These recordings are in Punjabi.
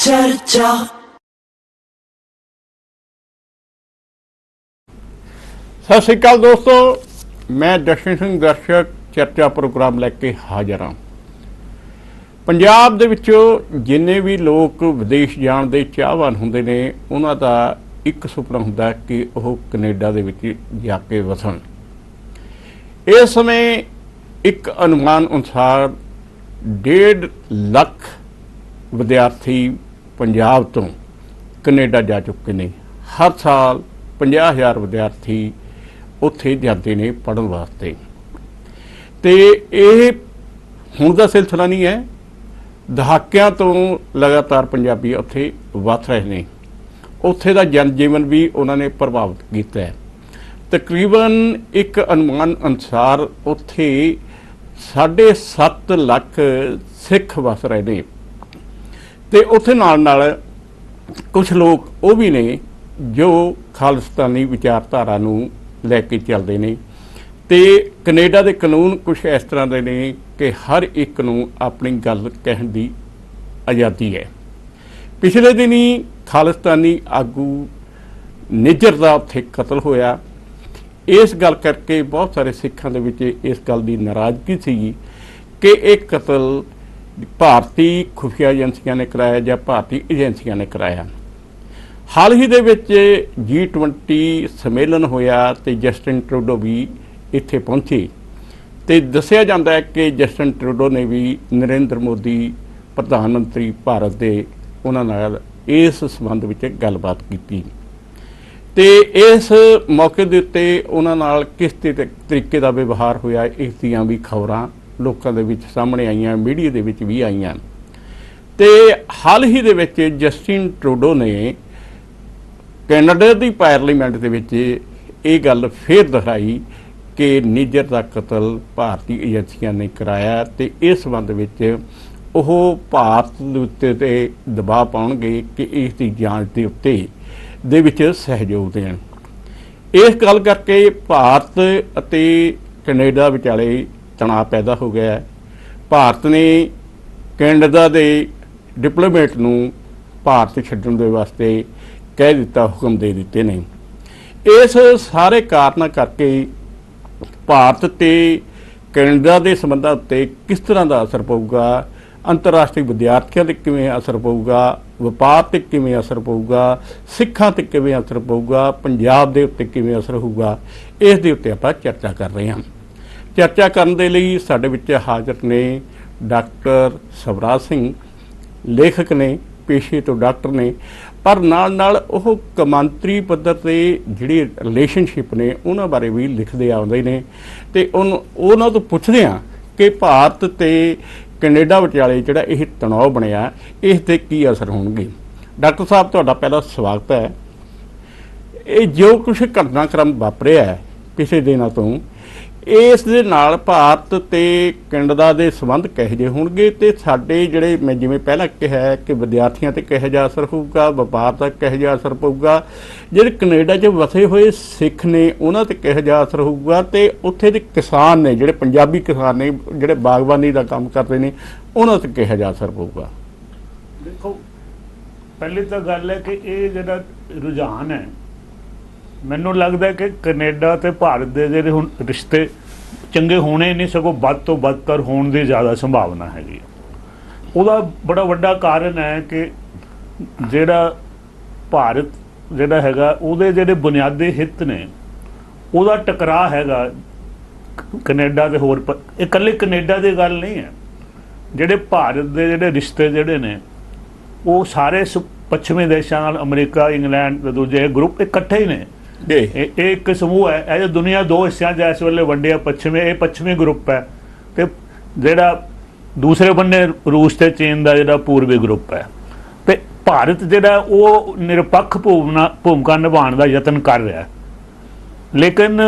चर्चा। सत श्री अकाल दोस्तों, मैं दर्शन सिंह दर्शक चर्चा प्रोग्राम लैके हाजिर हाँ। पंजाब दे विचों जिन्ने भी लोग विदेश जाण दे चाहवान हुंदे ने उन्हां दा एक सुपना हुंदा कि वह कनेडा दे विच जाके वसन। इस समय एक अनुमान अनुसार 1.5 लाख विद्यार्थी पंजाब तो कनेडा जा चुके ने। हर साल 50,000 विद्यार्थी उत्थे जाते ने पढ़न वास्ते। तो ये हुण दा सिलसिला नहीं है, दहाकियां तो लगातार पंजाबी उत्थे वस रहे हैं। उत्थे दा जन जीवन भी उन्होंने प्रभावित किया है। तकरीबन एक अनुमान अनुसार उत्थे 7.5 लाख सिख वस रहे हैं। तो उत्थे नाल कुछ लोग वो भी ने जो खालिस्तानी विचारधारा नूं लैके चलते हैं। तो कनेडा के कानून कुछ इस तरह के ने कि हर एक नूं अपनी गल कहण दी आज़ादी है। पिछले दिन ही खालिस्तानी आगू निजर का उत्थे कतल होया। इस गल करके बहुत सारे सिखां दे विच इस गल की नाराज़गी सी कि एक कतल भारती खुफिया एजेंसियां ने कराया या भारतीय एजेंसियां ने कराया। हाल ही दे विच G20 सम्मेलन होया तो जस्टिन ट्रूडो भी इत्थे पहुंचे। तो दस्सिया जाता है कि जस्टिन ट्रूडो ने भी नरेंद्र मोदी प्रधानमंत्री भारत के उन्हां नाल इस संबंध विच गलबात की। तो इस मौके के उत्ते उन्हां नाल किस तरीके का व्यवहार होया इस दियां भी खबरां लोकां दे विच सामने आईयां, मीडिया दे विच भी आईयां। तो हाल ही दे विच जस्टिन ट्रूडो ने कैनेडा की पार्लीमेंट के विच ये गल फिर दोहराई कि निजर का कतल भारतीय एजेंसियां ने कराया। तो इस संबंध विच ओह भारत दे उत्ते दबाव पाउणगे कि इसकी जांच के उत्ते दे विच सहयोग देण। इस गल करके भारत अते कनेडा विचाले तनाव पैदा हो गया है। भारत ने कैनेडा के डिप्लोमेट नूं भारत छड्डण दे वास्ते कह दिता, हुक्म दे दिते ने। इस सारे कारण करके भारत ते कनेडा के संबंधां उत्ते किस तरह का असर पऊगा, अंतरराष्ट्रीय विद्यार्थियों ते किवें असर पऊगा, वपार ते किवें असर पऊगा, सिखां ते किवें असर पऊगा, पंजाब दे उत्ते किवें असर होऊगा, इस दे उत्ते आपां चर्चा कर रहे हैं। चर्चा करने के लिए साडे विच हाज़र ने डॉक्टर सवराज सिंह, लेखक ने, पेशे तो डॉक्टर ने, पर नाल ओह कमांतरी पद्धर ते जिहड़ी रिलेशनशिप ने उन्हां बारे भी लिखते आउंदे ने। ते उन्हां तो पुछदे आ कि भारत ते कनेडा विचाले जिहड़ा इह तनाव बनिया इस ते की असर होणगे। डॉक्टर साहब तुहाडा पहला स्वागत है। ये जो कुछ घटनाक्रम वापरिया है पिछले दिनों तो इस दे नाल भारत ते कनेडा के संबंध किहो जिहे होणगे ते साडे जिहड़े मैं जिवें पहला कहा है कि विद्यार्थियों ते किहो जिहा असर होऊगा, वपार दा किहो जिहा असर पऊगा, जिहड़े कनेडा 'च वसे हुए सिख ने उन्हां ते किहो जिहा असर होऊगा, ते उत्थे दे किसान ने जिहड़े पंजाबी किसान ने जिहड़े बागबानी का काम करते हैं उन्हां ते किहो जिहा असर पऊगा। देखो, पहली तो गल है कि ये जिहड़ा रुझान है मैनूं लगदा है कि कनेडा ते भारत के जिहड़े हुण रिश्ते चंगे होने नहीं सगों बद तो बदतर होने की ज़्यादा संभावना हैगी। उहदा बड़ा वड्डा कारण है कि जिहड़ा भारत जिहड़ा हैगा उहदे जिहड़े बुनियादी हित ने उहदा टकराव हैगा कनेडा ते होर इकल्ले कनेडा की गल नहीं है। जिहड़े भारत के जिहड़े रिश्ते जिहड़े ने वो सारे पश्चिमी देशों नाल अमरीका, इंग्लैंड दूजे ग्रुप इकट्ठे ही ने। एक समूह है। यह दुनिया दो हिस्सों इस वेले वंडिया, पश्चिमी ये पश्चिमी ग्रुप है तो जिहड़ा दूसरे बन्ने रूस ते चीन का जिहड़ा पूर्वी ग्रुप है। तो भारत जिहड़ा वो निरपक्ष भूमिका निभाने का यतन कर रहा है। लेकिन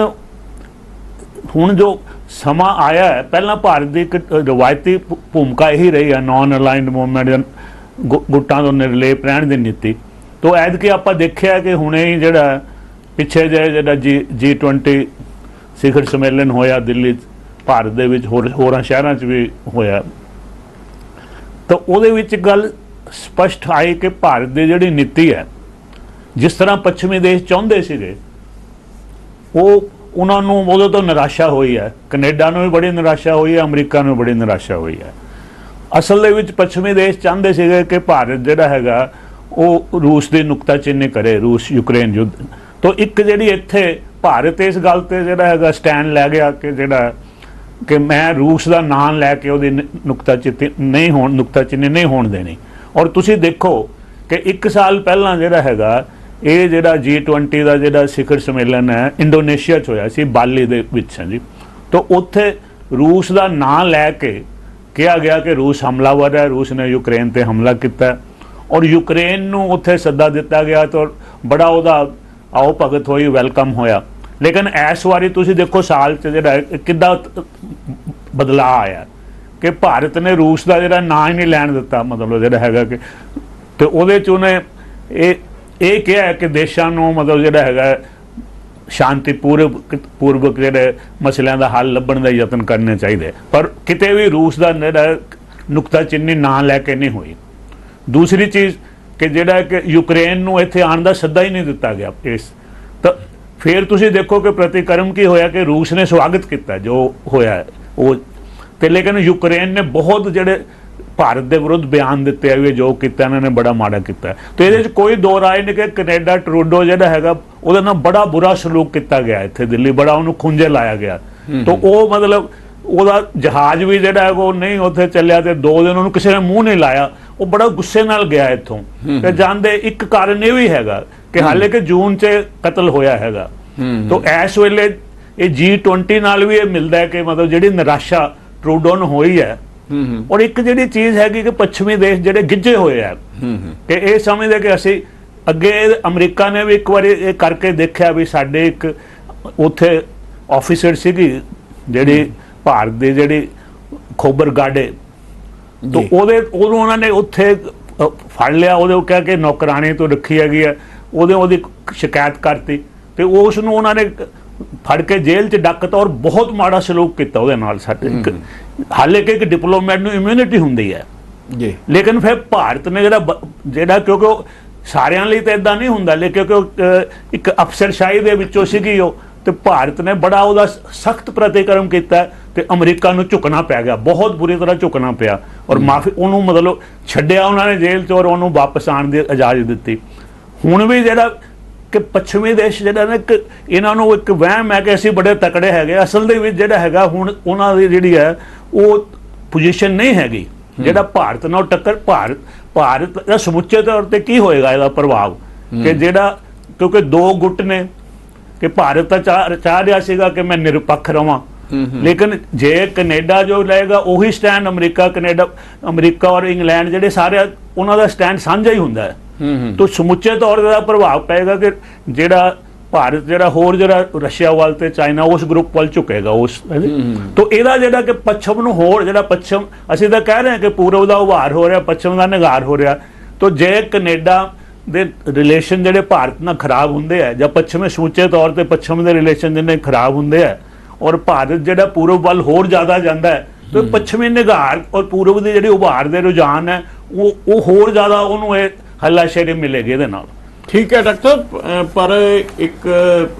हुण जो समा आया है, पहला भारत की एक रवायती भूमिका यही रही है नॉन अलाइंड मूवमेंट, गुटां तो निर्लेप रहण दी नीति। तो ऐतकी आपां देखिया कि हुणे ही जिहड़ा पिछे जिहड़ा G20 शिखर सम्मेलन होया दिल्ली भारत दे विच होरां शहरां च भी होया तो उहदे विच गल ਸਪਸ਼ਟ ਆਈ ਕਿ ਭਾਰਤ ਦੀ ਜਿਹੜੀ ਨੀਤੀ ਹੈ, ਜਿਸ ਤਰ੍ਹਾਂ ਪੱਛਮੀ ਦੇਸ਼ ਚਾਹੁੰਦੇ ਸੀਗੇ, ਉਹਨਾਂ ਨੂੰ ਉਦੋਂ ਤੋਂ ਨਿਰਾਸ਼ਾ ਹੋਈ ਹੈ। ਕੈਨੇਡਾ ਨੂੰ ਵੀ ਬੜੀ ਨਿਰਾਸ਼ਾ ਹੋਈ ਹੈ, ਅਮਰੀਕਾ ਨੂੰ ਬੜੀ ਨਿਰਾਸ਼ਾ ਹੋਈ ਹੈ। ਅਸਲ ਦੇ ਵਿੱਚ ਪੱਛਮੀ ਦੇਸ਼ ਚਾਹੁੰਦੇ ਸੀਗੇ ਕਿ ਭਾਰਤ ਜਿਹੜਾ ਹੈਗਾ ਉਹ ਰੂਸ ਦੀ ਨੁਕਤਾਚੀਨੀ ਕਰੇ, ਰੂਸ ਯੂਕਰੇਨ ਯੁੱਧ ਤੋਂ। ਇੱਕ ਜਿਹੜੀ ਇੱਥੇ ਭਾਰਤ ਇਸ ਗੱਲ ਤੇ ਜਿਹੜਾ ਹੈਗਾ ਸਟੈਂਡ ਲੈ ਗਿਆ ਕਿ ਜਿਹੜਾ ਕਿ ਮੈਂ ਰੂਸ ਦਾ ਨਾਂ ਲੈ ਕੇ ਉਹਦੀ ਨੁਕਤਾਚੀਨੀ ਨਹੀਂ ਹੋਣ ਦੇਣੀ। ਔਰ ਤੁਸੀਂ ਦੇਖੋ ਕਿ 1 ਸਾਲ ਪਹਿਲਾਂ ਜਿਹੜਾ ਹੈਗਾ ਇਹ ਜਿਹੜਾ G20 ਦਾ ਜਿਹੜਾ ਸਿਖਰ ਸੰਮੇਲਨ ਹੈ ਇੰਡੋਨੇਸ਼ੀਆ 'ਚ ਹੋਇਆ ਸੀ, ਬਾਲੀ ਦੇ ਵਿੱਚ ਜੀ। ਤਾਂ ਉੱਥੇ ਰੂਸ ਦਾ ਨਾਂ ਲੈ ਕੇ ਕਿਹਾ ਗਿਆ ਕਿ ਰੂਸ ਹਮਲਾਵਰ ਹੈ, ਰੂਸ ਨੇ ਯੂਕਰੇਨ ਤੇ ਹਮਲਾ ਕੀਤਾ ਔਰ ਯੂਕਰੇਨ ਨੂੰ ਉੱਥੇ ਸੱਦਾ ਦਿੱਤਾ ਗਿਆ ਤਾਂ ਬੜਾ ਉਹਦਾ ਆਓ ਭਗਤ ਹੋਈ, ਵੈਲਕਮ ਹੋਇਆ। ਲੇਕਿਨ ਇਸ ਵਾਰੀ ਤੁਸੀਂ ਦੇਖੋ ਸਾਲ 'ਚ ਜਿਹੜਾ ਕਿੱਦਾਂ ਬਦਲਾਅ ਆਇਆ ਕਿ ਭਾਰਤ ਨੇ ਰੂਸ ਦਾ ਜਿਹੜਾ ਨਾਂ ਹੀ ਨਹੀਂ ਲੈਣ ਦਿੱਤਾ, ਮਤਲਬ ਜਿਹੜਾ ਹੈਗਾ ਕਿ ਤੇ ਉਹਦੇ 'ਚ ਉਹਨੇ ਇਹ ਕਿਹਾ ਕਿ ਦੇਸ਼ਾਂ ਨੂੰ ਮਤਲਬ ਜਿਹੜਾ ਹੈਗਾ ਸ਼ਾਂਤੀਪੂਰਵਕ ਜਿਹੜੇ ਮਸਲਿਆਂ ਦਾ ਹੱਲ ਲੱਭਣ ਦਾ ਯਤਨ ਕਰਨੇ ਚਾਹੀਦੇ, ਪਰ ਕਿਤੇ ਵੀ ਰੂਸ ਦਾ ਜਿਹੜਾ ਨੁਕਤਾਚੀਨੀ ਨਾਂ ਲੈ ਕੇ ਨਹੀਂ ਹੋਈ। ਦੂਸਰੀ ਚੀਜ਼ ਕਿ ਜਿਹੜਾ ਕਿ ਯੂਕਰੇਨ ਨੂੰ ਇੱਥੇ ਆਉਣ ਦਾ ਸੱਦਾ ਹੀ ਨਹੀਂ ਦਿੱਤਾ ਗਿਆ ਇਸ। ਤਾਂ ਫਿਰ ਤੁਸੀਂ ਦੇਖੋ ਕਿ ਪ੍ਰਤੀਕਰਮ ਕੀ ਹੋਇਆ ਕਿ ਰੂਸ ਨੇ ਸਵਾਗਤ ਕੀਤਾ ਜੋ ਹੋਇਆ ਉਹ, ਤੇ ਲੇਕਿਨ ਯੂਕਰੇਨ ਨੇ ਬਹੁਤ ਜਿਹੜੇ ਭਾਰਤ ਦੇ ਵਿਰੁੱਧ ਬਿਆਨ ਦਿੱਤੇ ਆ ਵੀ ਜੋ ਕੀਤਾ ਇਹਨਾਂ ਨੇ ਬੜਾ ਮਾੜਾ ਕੀਤਾ। ਤੇ ਇਹਦੇ 'ਚ ਕੋਈ ਦੋ ਰਾਏ ਨਹੀਂ ਕਿ ਕੈਨੇਡਾ ਟਰੂਡੋ ਜਿਹੜਾ ਹੈਗਾ ਉਹਦੇ ਨਾਲ ਬੜਾ ਬੁਰਾ ਸਲੂਕ ਕੀਤਾ ਗਿਆ ਇੱਥੇ ਦਿੱਲੀ, ਬੜਾ ਉਹਨੂੰ ਖੁੰਝੇ ਲਾਇਆ ਗਿਆ। ਤਾਂ ਉਹ ਮਤਲਬ ਉਹਦਾ ਜਹਾਜ਼ ਵੀ ਜਿਹੜਾ ਹੈ ਉਹ ਨਹੀਂ ਉੱਥੇ ਚੱਲਿਆ ਤੇ 2 ਦਿਨ ਉਹਨੂੰ ਕਿਸੇ ਨੇ ਮੂੰਹ ਨਹੀਂ ਲਾਇਆ, ਉਹ ਬੜਾ ਗੁੱਸੇ ਨਾਲ ਗਿਆ ਇੱਥੋਂ। ਤੇ ਜਾਂਦੇ ਇੱਕ ਕਾਰਨ ਇਹ ਵੀ ਹੈਗਾ ਕਿ ਹਾਲੇ ਕਿ ਜੂਨ 'ਚ ਕਤਲ ਹੋਇਆ ਹੈਗਾ। ਤਾਂ ਇਸ ਵੇਲੇ ਇਹ G20 ਨਾਲ ਵੀ ਇਹ ਮਿਲਦਾ ਹੈ ਕਿ ਮਤਲਬ ਜਿਹੜੀ ਨਿਰਾਸ਼ਾ ਟਰੂਡੋ ਨੂੰ ਹੋਈ ਹੈ। ਔਰ ਇੱਕ ਜਿਹੜੀ ਚੀਜ਼ ਹੈਗੀ ਕਿ ਪੱਛਮੀ ਦੇਸ਼ ਜਿਹੜੇ ਗਿੱਝੇ ਹੋਏ ਆ ਕਿ ਇਹ ਸਮਝਦੇ ਕਿ ਅਸੀਂ ਅੱਗੇ, ਅਮਰੀਕਾ ਨੇ ਵੀ ਇੱਕ ਵਾਰੀ ਇਹ ਕਰਕੇ ਦੇਖਿਆ ਵੀ ਸਾਡੇ ਇੱਕ ਉੱਥੇ ਆਫੀਸਰ ਸੀਗੀ ਜਿਹੜੀ ਭਾਰਤ ਦੀ ਜਿਹੜੀ ਖੋਬਰ ਗਾਡੇ, ਤਾਂ ਉਹਨੂੰ ਉਹਨਾਂ ਨੇ ਉੱਥੇ ਫੜ ਲਿਆ, ਉਹਦੇ ਕਹਿ ਕੇ ਨੌਕਰਾਣੀ ਤੋਂ ਰੱਖੀ ਹੈਗੀ ਹੈ, ਉਹਦੀ ਸ਼ਿਕਾਇਤ ਕਰਤੀ ਤੇ ਉਸ ਨੂੰ ਉਹਨਾਂ ਨੇ ਫੜ ਕੇ ਜੇਲ੍ਹ 'ਚ ਡੱਕਤਾ ਔਰ ਬਹੁਤ ਮਾੜਾ ਸਲੂਕ ਕੀਤਾ ਉਹਦੇ ਨਾਲ। ਸਾਡੇ ਹਾਲੇ ਕਿ ਇੱਕ ਡਿਪਲੋਮੈਟ ਨੂੰ ਇਮਿਊਨਿਟੀ ਹੁੰਦੀ ਹੈ ਜੀ, ਲੇਕਿਨ ਫਿਰ ਭਾਰਤ ਨੇ ਜਿਹੜਾ ਕਿਉਂਕਿ ਉਹ ਸਾਰਿਆਂ ਲਈ ਤਾਂ ਇਦਾਂ ਨਹੀਂ ਹੁੰਦਾ, ਲੇਕਿਨ ਕਿਉਂਕਿ ਇੱਕ ਅਫਸਰਸ਼ਾਹੀ ਦੇ ਵਿੱਚੋਂ ਸੀਗੀ ਉਹ, ਤੇ ਭਾਰਤ ਨੇ ਬੜਾ ਉਹਦਾ ਸਖਤ ਪ੍ਰਤੀਕਰਮ ਕੀਤਾ ਤੇ ਅਮਰੀਕਾ ਨੂੰ ਝੁਕਣਾ ਪੈ ਗਿਆ, ਬਹੁਤ ਬੁਰੀ ਤਰ੍ਹਾਂ ਝੁਕਣਾ ਪਿਆ ਔਰ ਮਾਫੀ ਉਹਨੂੰ ਮਤਲਬ ਛੱਡਿਆ ਉਹਨਾਂ ਨੇ ਜੇਲ੍ਹ 'ਚ ਔਰ ਉਹਨੂੰ ਵਾਪਸ ਆਉਣ ਦੀ ਇਜਾਜ਼ਤ ਦਿੱਤੀ। ਹੁਣ ਵੀ ਜਿਹੜਾ ਕਿ ਪੱਛਮੀ ਦੇਸ਼ ਜਿਹੜਾ ਨਾ ਇਹਨਾਂ ਨੂੰ ਇੱਕ ਵਹਿਮ ਹੈ ਕਿ ਅਸੀਂ ਬੜੇ ਤਕੜੇ ਹੈਗੇ, ਅਸਲ ਦੇ ਵਿੱਚ ਜਿਹੜਾ ਹੈਗਾ ਹੁਣ ਉਹਨਾਂ ਦੀ ਜਿਹੜੀ ਹੈ ਉਹ ਪੋਜੀਸ਼ਨ ਨਹੀਂ ਹੈਗੀ ਜਿਹੜਾ ਭਾਰਤ ਨਾਲ ਟੱਕਰ। ਭਾਰਤ ਦਾ ਸਮੁੱਚੇ ਤੌਰ ਤੇ ਕੀ ਹੋਏਗਾ ਇਹਦਾ ਪ੍ਰਭਾਵ ਕਿ ਜਿਹੜਾ ਕਿਉਂਕਿ 2 ਗੁੱਟ ਨੇ ਕਿ ਭਾਰਤ ਤਾਂ ਚਾਹ ਰਿਹਾ ਸੀਗਾ ਕਿ ਮੈਂ ਨਿਰਪੱਖ ਰਵਾਂ, ਲੇਕਿਨ ਜੇ ਕੈਨੇਡਾ ਜੋ ਲਏਗਾ ਉਹੀ ਸਟੈਂਡ ਅਮਰੀਕਾ ਔਰ ਇੰਗਲੈਂਡ ਜਿਹੜੇ ਸਾਰੇ ਉਹਨਾਂ ਦਾ ਸਟੈਂਡ ਸਾਂਝਾ ਹੀ ਹੁੰਦਾ ਹੈ। ਤਾਂ ਸਮੁੱਚੇ ਤੌਰ ਦਾ ਪ੍ਰਭਾਵ ਪਏਗਾ ਕਿ ਜਿਹੜਾ ਭਾਰਤ ਜਿਹੜਾ ਹੋਰ ਜਿਹੜਾ ਰਸ਼ੀਆ ਵੱਲ ਤੇ ਚਾਈਨਾ ਉਸ ਗਰੁੱਪ ਵੱਲ ਝੁਕੇਗਾ ਉਸ। ਤਾਂ ਇਹਦਾ ਜਿਹੜਾ ਕਿ ਪੱਛਮ ਨੂੰ ਹੋਰ ਜਿਹੜਾ ਪੱਛਮ ਅਸੀਂ ਤਾਂ ਕਹਿ ਰਹੇ ਹਾਂ ਕਿ ਪੂਰਬ ਦਾ ਉਭਾਰ ਹੋ ਰਿਹਾ, ਪੱਛਮ ਦਾ ਨਿਗਾਰ ਹੋ ਰਿਹਾ। ਤਾਂ ਜੇ ਕੈਨੇਡਾ ਦੇ ਰਿਲੇਸ਼ਨ ਜਿਹੜੇ ਭਾਰਤ ਨਾਲ ਖਰਾਬ ਹੁੰਦੇ ਆ ਜਾਂ ਪੱਛਮੀ ਸਮੁੱਚੇ ਤੌਰ ਤੇ ਪੱਛਮ ਦੇ ਰਿਲੇਸ਼ਨ ਜਿਹਨੇ ਖਰਾਬ ਹੁੰਦੇ ਆ ਔਰ ਭਾਰਤ ਜਿਹੜਾ ਪੂਰਬ ਵੱਲ ਹੋਰ ਜ਼ਿਆਦਾ ਜਾਂਦਾ ਹੈ ਤਾਂ ਪੱਛਮੀ ਨਿਗਾਰ ਔਰ ਪੂਰਬ ਦੀ ਜਿਹੜੀ ਉਭਾਰ ਦੇ ਰੁਝਾਨ ਹੈ ਉਹ ਹੋਰ ਜ਼ਿਆਦਾ ਉਹਨੂੰ ਇਹ ਹੱਲਾਸ਼ੇਰੀ ਮਿਲੇਗੀ ਇਹਦੇ ਨਾਲ। ਠੀਕ ਹੈ ਡਾਕਟਰ, ਪਰ ਇੱਕ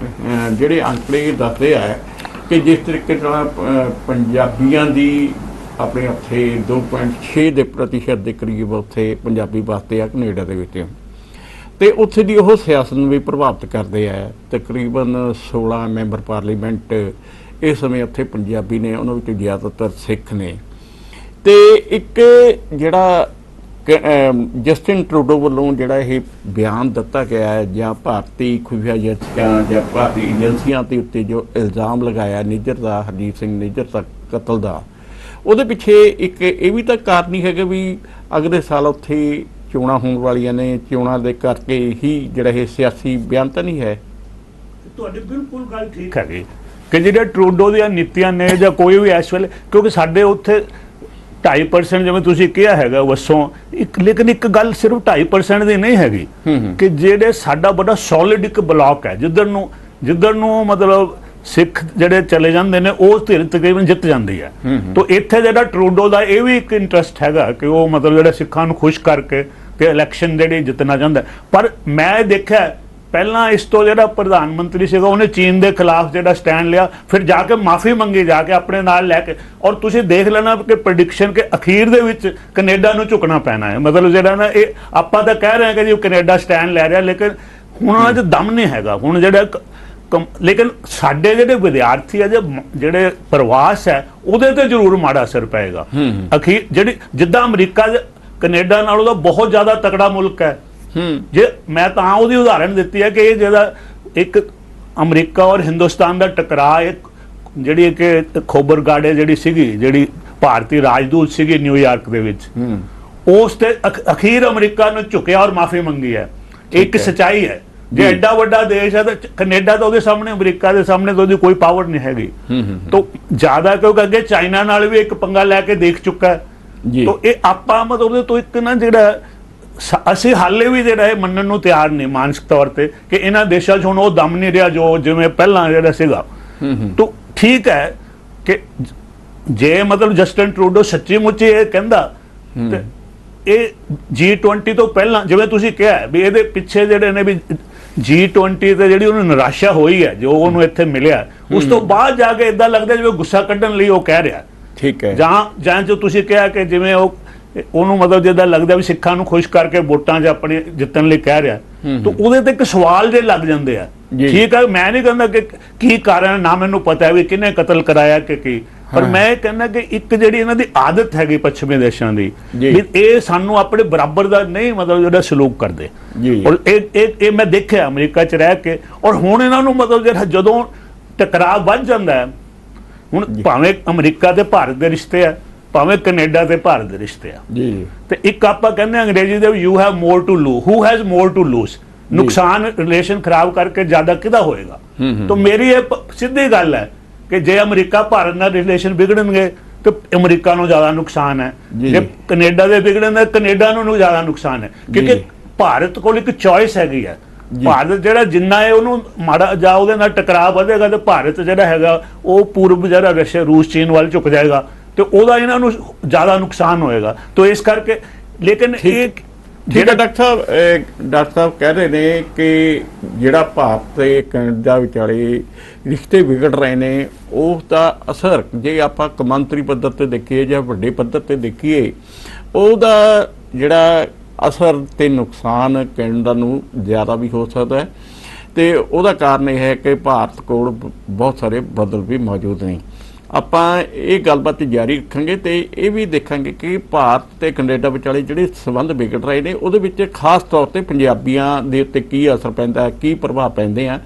ਜਿਹੜੇ ਅੰਕੜੇ ਦੱਸਦੇ ਆ ਕਿ ਜਿਸ ਤਰੀਕੇ ਨਾਲ ਪੰਜਾਬੀਆਂ ਦੀ ਆਪਣੇ ਉੱਥੇ 2.6% ਦੇ ਕਰੀਬ ਉੱਥੇ ਪੰਜਾਬੀ ਵਸਦੇ ਆ ਕੈਨੇਡਾ ਦੇ ਵਿੱਚ, ਤੇ ਉੱਥੇ ਦੀ ਉਹ ਸਿਆਸਤ ਨੂੰ ਵੀ ਪ੍ਰਭਾਵਿਤ ਕਰਦੇ ਆ। ਤਕਰੀਬਨ 16 ਮੈਂਬਰ ਪਾਰਲੀਮੈਂਟ ਇਸ ਸਮੇਂ ਉੱਥੇ ਪੰਜਾਬੀ ਨੇ, ਉਹਨਾਂ ਵਿੱਚ ਜ਼ਿਆਦਾਤਰ ਸਿੱਖ ਨੇ। ਤੇ ਇੱਕ ਜਿਹੜਾ ਜਸਟਿਨ ਟਰੂਡੋ ਵੱਲੋਂ ਜਿਹੜਾ ਇਹ ਬਿਆਨ ਦਿੱਤਾ ਗਿਆ ਹੈ ਜਾਂ ਭਾਰਤੀ ਖੁਫੀਆ ਏਜੰਸੀਆਂ ਜਾਂ ਭਾਰਤੀ ਏਜੰਸੀਆਂ ਦੇ ਉੱਤੇ ਜੋ ਇਲਜ਼ਾਮ ਲਗਾਇਆ ਨਿੱਜਰ ਦਾ, ਹਰਜੀਤ ਸਿੰਘ ਨਿੱਜਰ ਦਾ ਕਤਲ ਦਾ, ਉਹਦੇ ਪਿੱਛੇ ਇੱਕ ਇਹ ਵੀ ਤਾਂ ਕਾਰਨ ਹੀ ਹੈਗਾ ਵੀ ਅਗਲੇ ਸਾਲ ਉੱਥੇ ਚੋਣਾਂ ਹੋਣ ਵਾਲੀਆਂ ਨੇ, ਚੋਣਾਂ ਦੇ ਕਰਕੇ ਹੀ ਜਿਹੜਾ ਇਹ ਸਿਆਸੀ ਬਿਆਨ ਤਾਂ ਨਹੀਂ ਹੈ। ਤੁਹਾਡੀ ਬਿਲਕੁਲ ਗੱਲ ਠੀਕ ਹੈਗੀ ਕਿ ਜਿਹੜੇ ਟਰੂਡੋ ਦੀਆਂ ਨੀਤੀਆਂ ਨੇ ਜਾਂ ਕੋਈ ਵੀ ਇਸ ਵੇਲੇ, ਕਿਉਂਕਿ ਸਾਡੇ ਉੱਥੇ 2.5% ਜਿਵੇਂ ਤੁਸੀਂ ਕਿਹਾ ਹੈਗਾ ਵਸੋਂ ਲੇਕਿਨ ਇੱਕ ਗੱਲ ਸਿਰਫ 2.5% ਦੀ ਨਹੀਂ ਹੈਗੀ ਕਿ ਜਿਹੜੇ ਸਾਡਾ ਬੜਾ ਸੋਲਿਡ ਇੱਕ ਬਲਾਕ ਹੈ ਜਿੱਧਰ ਨੂੰ ਮਤਲਬ ਸਿੱਖ ਜਿਹੜੇ ਚਲੇ ਜਾਂਦੇ ਨੇ ਉਹ ਧਿਰ ਤਕਰੀਬਨ ਜਿੱਤ ਜਾਂਦੀ ਹੈ। ਤਾਂ ਇੱਥੇ ਜਿਹੜਾ ਟਰੂਡੋ ਦਾ ਇਹ ਵੀ ਇੱਕ ਇੰਟਰਸਟ ਹੈਗਾ ਕਿ ਉਹ ਮਤਲਬ ਜਿਹੜੇ ਸਿੱਖਾਂ ਨੂੰ ਖੁਸ਼ ਕਰਕੇ ਤੇ ਇਲੈਕਸ਼ਨ ਜਿਹੜੀ ਜਿੱਤਣਾ ਚਾਹੁੰਦਾ। ਪਰ ਮੈਂ ਦੇਖਿਆ ਪਹਿਲਾਂ ਇਸ ਤੋਂ ਜਿਹੜਾ ਪ੍ਰਧਾਨ ਮੰਤਰੀ ਸੀਗਾ ਉਹਨੇ ਚੀਨ ਦੇ ਖਿਲਾਫ ਜਿਹੜਾ ਸਟੈਂਡ ਲਿਆ, ਫਿਰ ਜਾ ਕੇ ਮਾਫੀ ਮੰਗੀ ਜਾ ਕੇ ਆਪਣੇ ਨਾਲ ਲੈ ਕੇ, ਔਰ ਤੁਸੀਂ ਦੇਖ ਲੈਣਾ ਕਿ ਪ੍ਰੈਡਿਕਸ਼ਨ ਕਿ ਅਖੀਰ ਦੇ ਵਿੱਚ ਕੈਨੇਡਾ ਨੂੰ ਝੁਕਣਾ ਪੈਣਾ ਹੈ। ਮਤਲਬ ਜਿਹੜਾ ਨਾ ਇਹ ਆਪਾਂ ਤਾਂ ਕਹਿ ਰਹੇ ਹਾਂ ਕਿ ਜੀ ਕੈਨੇਡਾ ਸਟੈਂਡ ਲੈ ਰਿਹਾ, ਲੇਕਿਨ ਹੁਣ ਉਹਨਾਂ 'ਚ ਦਮ ਨਹੀਂ ਹੈਗਾ ਹੁਣ ਜਿਹੜਾ ਲੇਕਿਨ ਸਾਡੇ ਜਿਹੜੇ ਵਿਦਿਆਰਥੀ ਆ ਜਿਹੜੇ ਪ੍ਰਵਾਸ ਹੈ ਉਹਦੇ ਤੇ ਜ਼ਰੂਰ ਮਾੜਾ ਅਸਰ ਪਏਗਾ। ਅਖੀਰ ਜਿਹੜੀ ਜਿੱਦਾਂ ਅਮਰੀਕਾ ਕੈਨੇਡਾ ਨਾਲੋਂ ਤਾਂ ਬਹੁਤ ਜ਼ਿਆਦਾ ਤਕੜਾ ਮੁਲਕ ਹੈ। ਜੇ ਮੈਂ ਤਾਂ ਉਹਦੀ ਉਦਾਹਰਨ ਦਿੱਤੀ ਹੈ ਕਿ ਇਹ ਜਿਹੜਾ ਇੱਕ ਅਮਰੀਕਾ ਔਰ ਹਿੰਦੁਸਤਾਨ ਦਾ ਟਕਰਾਅ, ਇੱਕ ਜਿਹੜੀ ਕਿ ਖੋਬਰਗਾਡੇ ਜਿਹੜੀ ਸੀਗੀ, ਜਿਹੜੀ ਭਾਰਤੀ ਰਾਜਦੂਤ ਸੀਗੀ ਨਿਊਯਾਰਕ ਦੇ ਵਿੱਚ, ਉਸ ਤੇ ਅਖੀਰ ਅਮਰੀਕਾ ਨੂੰ ਝੁਕਿਆ ਔਰ ਮਾਫੀ ਮੰਗੀ ਹੈ। ਇੱਕ ਸੱਚਾਈ ਹੈ। ਜੇ ਐਡਾ ਵੱਡਾ ਦੇਸ਼ ਹੈ ਤਾਂ ਕੈਨੇਡਾ ਤਾਂ ਉਹਦੇ ਸਾਹਮਣੇ, ਅਮਰੀਕਾ ਦੇ ਸਾਹਮਣੇ ਤਾਂ ਉਹਦੀ ਕੋਈ ਪਾਵਰ ਨਹੀਂ ਹੈਗੀ। ਤਾਂ ਜ਼ਿਆਦਾ ਕਿਉਂਕਿ ਅੱਗੇ ਚਾਈਨਾ ਨਾਲ ਵੀ ਇੱਕ ਪੰਗਾ ਲੈ ਕੇ ਦੇਖ ਚੁੱਕਾ ਹੈ। ਤਾਂ ਇਹ ਆਪਾਂ ਮਤਲਬ ਉਹਦੇ ਤੋਂ ਇੱਕ ਨਾ ਜਿਹੜਾ ਅਸੀਂ ਹਾਲੇ ਵੀ ਜਿਹੜਾ ਇਹ ਮੰਨਣ ਨੂੰ ਤਿਆਰ ਨਹੀਂ ਮਾਨਸਿਕ ਤੌਰ ਤੇ ਕਿ ਇਹਨਾਂ ਦੇਸ਼ਾਂ 'ਚ ਹੁਣ ਉਹ ਦਮ ਨਹੀਂ ਰਿਹਾ ਜੋ ਜਿਵੇਂ ਪਹਿਲਾਂ ਜਿਹੜਾ ਸੀਗਾ। ਤਾਂ ਠੀਕ ਹੈ ਕਿ ਜੇ ਮਤਲਬ ਜਸਟਿਨ ਟਰੂਡੋ ਸੱਚੀ ਮੁੱਚੀ ਇਹ ਕਹਿੰਦਾ ਤੇ ਇਹ G20 ਤੋਂ ਪਹਿਲਾਂ ਜਿਵੇਂ ਤੁਸੀਂ ਕਿਹਾ ਵੀ ਇਹਦੇ ਪਿੱਛੇ ਜਿਹੜੇ ਨੇ ਵੀ G20 ਤੇ ਜਿਹੜੀ ਉਹਨੂੰ ਨਿਰਾਸ਼ਾ ਹੋਈ ਹੈ ਜੋ ਉਹਨੂੰ ਇੱਥੇ ਮਿਲਿਆ, ਉਸ ਤੋਂ ਬਾਅਦ ਜਾ ਕੇ ਇਦਾਂ ਲੱਗਦਾ ਜਿਵੇਂ ਗੁੱਸਾ ਕੱਢਣ ਲਈ ਉਹ ਕਹਿ ਰਿਹਾ। ਠੀਕ ਹੈ, ਜਾਂ ਜੋ ਤੁਸੀਂ ਕਿਹਾ ਕਿ ਜਿਵੇਂ ਉਹਨੂੰ ਮਤਲਬ ਜਿੱਦਾਂ ਲੱਗਦਾ ਵੀ ਸਿੱਖਾਂ ਨੂੰ ਖੁਸ਼ ਕਰਕੇ ਵੋਟਾਂ 'ਚ ਆਪਣੀ ਜਿੱਤਣ ਲਈ ਕਹਿ ਰਿਹਾ, ਤਾਂ ਉਹਦੇ ਤੇ ਇੱਕ ਸਵਾਲ ਜੇ ਲੱਗ ਜਾਂਦੇ ਆ। ਠੀਕ ਹੈ, ਮੈਂ ਨਹੀਂ ਕਹਿੰਦਾ ਕਿ ਕੀ ਕਾਰਨ, ਨਾ ਮੈਨੂੰ ਪਤਾ ਵੀ ਕਿਹਨੇ ਕਤਲ ਕਰਾਇਆ ਕਿ ਕੀ, ਪਰ ਮੈਂ ਇਹ ਕਹਿੰਦਾ ਕਿ ਇੱਕ ਜਿਹੜੀ ਇਹਨਾਂ ਦੀ ਆਦਤ ਹੈਗੀ ਪੱਛਮੀ ਦੇਸ਼ਾਂ ਦੀ, ਇਹ ਸਾਨੂੰ ਆਪਣੇ ਬਰਾਬਰ ਦਾ ਨਹੀਂ ਮਤਲਬ ਜਿਹੜਾ ਸਲੂਕ ਕਰਦੇ। ਔਰ ਇਹ ਮੈਂ ਦੇਖਿਆ ਅਮਰੀਕਾ 'ਚ ਰਹਿ ਕੇ। ਔਰ ਹੁਣ ਇਹਨਾਂ ਨੂੰ ਮਤਲਬ ਜਿਹੜਾ ਜਦੋਂ ਟਕਰਾਅ ਵੱਧ ਜਾਂਦਾ ਹੈ, ਹੁਣ ਭਾਵੇਂ ਅਮਰੀਕਾ ਤੇ ਭਾਰਤ ਦੇ ਰਿਸ਼ਤੇ ਆ, ਭਾਵੇਂ ਕੈਨੇਡਾ ਤੇ ਭਾਰਤ ਦੇ ਰਿਸ਼ਤੇ ਆ, ਤੇ ਇੱਕ ਆਪਾਂ ਕਹਿੰਦੇ ਅੰਗਰੇਜ਼ੀ ਦੇ you have more to lose, who has more to lose. ਨੁਕਸਾਨ ਰਿਲੇਸ਼ਨ ਖਰਾਬ ਕਰਕੇ ਜ਼ਿਆਦਾ ਕਿਹਦਾ ਹੋਏਗਾ? ਤਾਂ ਮੇਰੀ ਇਹ ਸਿੱਧੀ ਗੱਲ ਹੈ ਕਿ ਜੇ ਅਮਰੀਕਾ ਭਾਰਤ ਨਾਲ ਰਿਲੇਸ਼ਨ ਵਿਗੜਨਗੇ ਤੇ ਅਮਰੀਕਾ ਨੂੰ ਜ਼ਿਆਦਾ ਨੁਕਸਾਨ ਹੈ, ਜੇ ਕੈਨੇਡਾ ਦੇ ਵਿਗੜਨਗੇ ਕੈਨੇਡਾ ਨੂੰ ਜ਼ਿਆਦਾ ਨੁਕਸਾਨ ਹੈ। ਕਿਉਂਕਿ ਭਾਰਤ ਕੋਲ ਇੱਕ ਚੋਇਸ ਹੈਗੀ ਹੈ। ਭਾਰਤ ਜਿਹੜਾ ਜਿੰਨਾ ਹੈ ਉਹਨੂੰ ਮਾੜਾ ਜਾਂ ਉਹਦੇ ਨਾਲ ਟਕਰਾਅ ਵਧੇਗਾ ਤੇ ਭਾਰਤ ਜਿਹੜਾ ਹੈਗਾ ਉਹ ਪੂਰਬ ਜਿਹੜਾ ਰਸ਼ੀਆ ਰੂਸ ਚੀਨ ਵੱਲ ਝੁਕ ਜਾਏਗਾ ਤੇ ਉਹਦਾ ਇਹਨਾਂ ਨੂੰ ਜ਼ਿਆਦਾ ਨੁਕਸਾਨ ਹੋਏਗਾ। ਤਾਂ ਇਸ ਕਰਕੇ ਲੇਕਿਨ ਇਹ ਜਿਹੜਾ ਡਾਕਟਰ ਸਾਹਿਬ ਕਹਿ ਰਹੇ ਨੇ ਕਿ ਜਿਹੜਾ ਭਾਰਤ ਤੇ ਕੈਨੇਡਾ ਵਿਚਾਲੇ ਰਿਸ਼ਤੇ ਵਿਗੜ ਰਹੇ ਨੇ ਉਸ ਦਾ ਅਸਰ ਜੇ ਆਪਾਂ ਕੌਮਾਂਤਰੀ ਪੱਧਰ ਤੇ ਦੇਖੀਏ ਜਾਂ ਵੱਡੇ ਪੱਧਰ ਤੇ ਦੇਖੀਏ, ਉਹਦਾ ਜਿਹੜਾ ਅਸਰ ਤੇ ਨੁਕਸਾਨ ਕੈਨੇਡਾ ਨੂੰ ਜ਼ਿਆਦਾ ਵੀ ਹੋ ਸਕਦਾ ਹੈ। ਤੇ ਉਹਦਾ ਕਾਰਨ ਇਹ ਹੈ ਕਿ ਭਾਰਤ ਕੋਲ ਬਹੁਤ ਸਾਰੇ ਬਦਲ ਵੀ ਮੌਜੂਦ ਨੇ। ਆਪਾਂ ਇਹ ਗੱਲਬਾਤ ਜਾਰੀ ਰੱਖਾਂਗੇ ਤੇ ਇਹ ਵੀ ਦੇਖਾਂਗੇ ਕਿ ਭਾਰਤ ਤੇ ਕੈਨੇਡਾ ਵਿਚਾਲੇ ਜਿਹੜੇ ਸੰਬੰਧ ਵਿਗੜ ਰਹੇ ਨੇ ਉਹਦੇ ਵਿੱਚ ਖਾਸ ਤੌਰ ਤੇ ਪੰਜਾਬੀਆਂ ਦੇ ਉੱਤੇ ਕੀ ਅਸਰ ਪੈਂਦਾ, ਕੀ ਪ੍ਰਭਾਵ ਪੈਂਦੇ ਆ।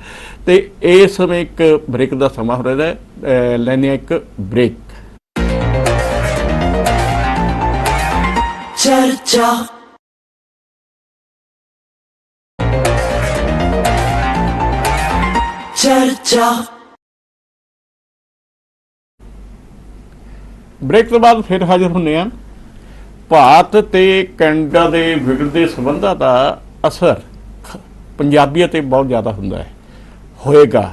ਤੇ ਇਸ ਸਮੇਂ ਇੱਕ ਬ੍ਰੇਕ ਦਾ ਸਮਾਂ ਹੋ ਰਿਹਾ ਹੈ, ਲੈਣੇ ਇੱਕ ਬ੍ਰੇਕ। ਚਰਚਾ ਚਰਚਾ ਬ੍ਰੇਕ ਤੋਂ ਬਾਅਦ ਫਿਰ ਹਾਜ਼ਰ ਹੁੰਦੇ ਹਾਂ। ਭਾਰਤ ਤੇ ਕੈਨੇਡਾ ਦੇ ਵਿਗੜਦੇ ਸੰਬੰਧਾਂ ਦਾ ਅਸਰ ਪੰਜਾਬੀਆਂ ਤੇ ਬਹੁਤ ਜ਼ਿਆਦਾ ਹੁੰਦਾ ਹੋਏਗਾ।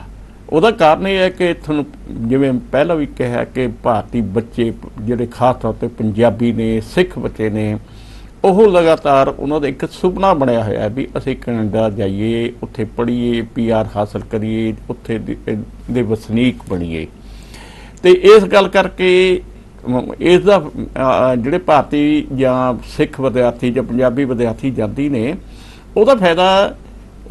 ਉਹਦਾ ਕਾਰਨ ਇਹ ਹੈ ਕਿ ਤੁਹਾਨੂੰ ਜਿਵੇਂ ਪਹਿਲਾਂ ਵੀ ਕਿਹਾ ਕਿ ਭਾਰਤੀ ਬੱਚੇ ਜਿਹੜੇ ਖਾਸ ਤੌਰ ਤੇ ਪੰਜਾਬੀ ਨੇ, ਸਿੱਖ ਬੱਚੇ ਨੇ, ਉਹ ਲਗਾਤਾਰ ਉਹਨਾਂ ਦਾ ਇੱਕ ਸੁਪਨਾ ਬਣਿਆ ਹੋਇਆ ਵੀ ਅਸੀਂ ਕੈਨੇਡਾ ਜਾਈਏ, ਉੱਥੇ ਪੜ੍ਹੀਏ, PR ਹਾਸਲ ਕਰੀਏ, ਉੱਥੇ ਦੇ ਵਸਨੀਕ ਬਣੀਏ। ਤੇ ਇਸ ਗੱਲ ਕਰਕੇ ਇਸ ਦਾ ਜਿਹੜੇ ਭਾਰਤੀ ਜਾਂ ਸਿੱਖ ਵਿਦਿਆਰਥੀ ਜਾਂ ਪੰਜਾਬੀ ਵਿਦਿਆਰਥੀ ਜਾਂਦੀ ਨੇ ਉਹਦਾ ਫਾਇਦਾ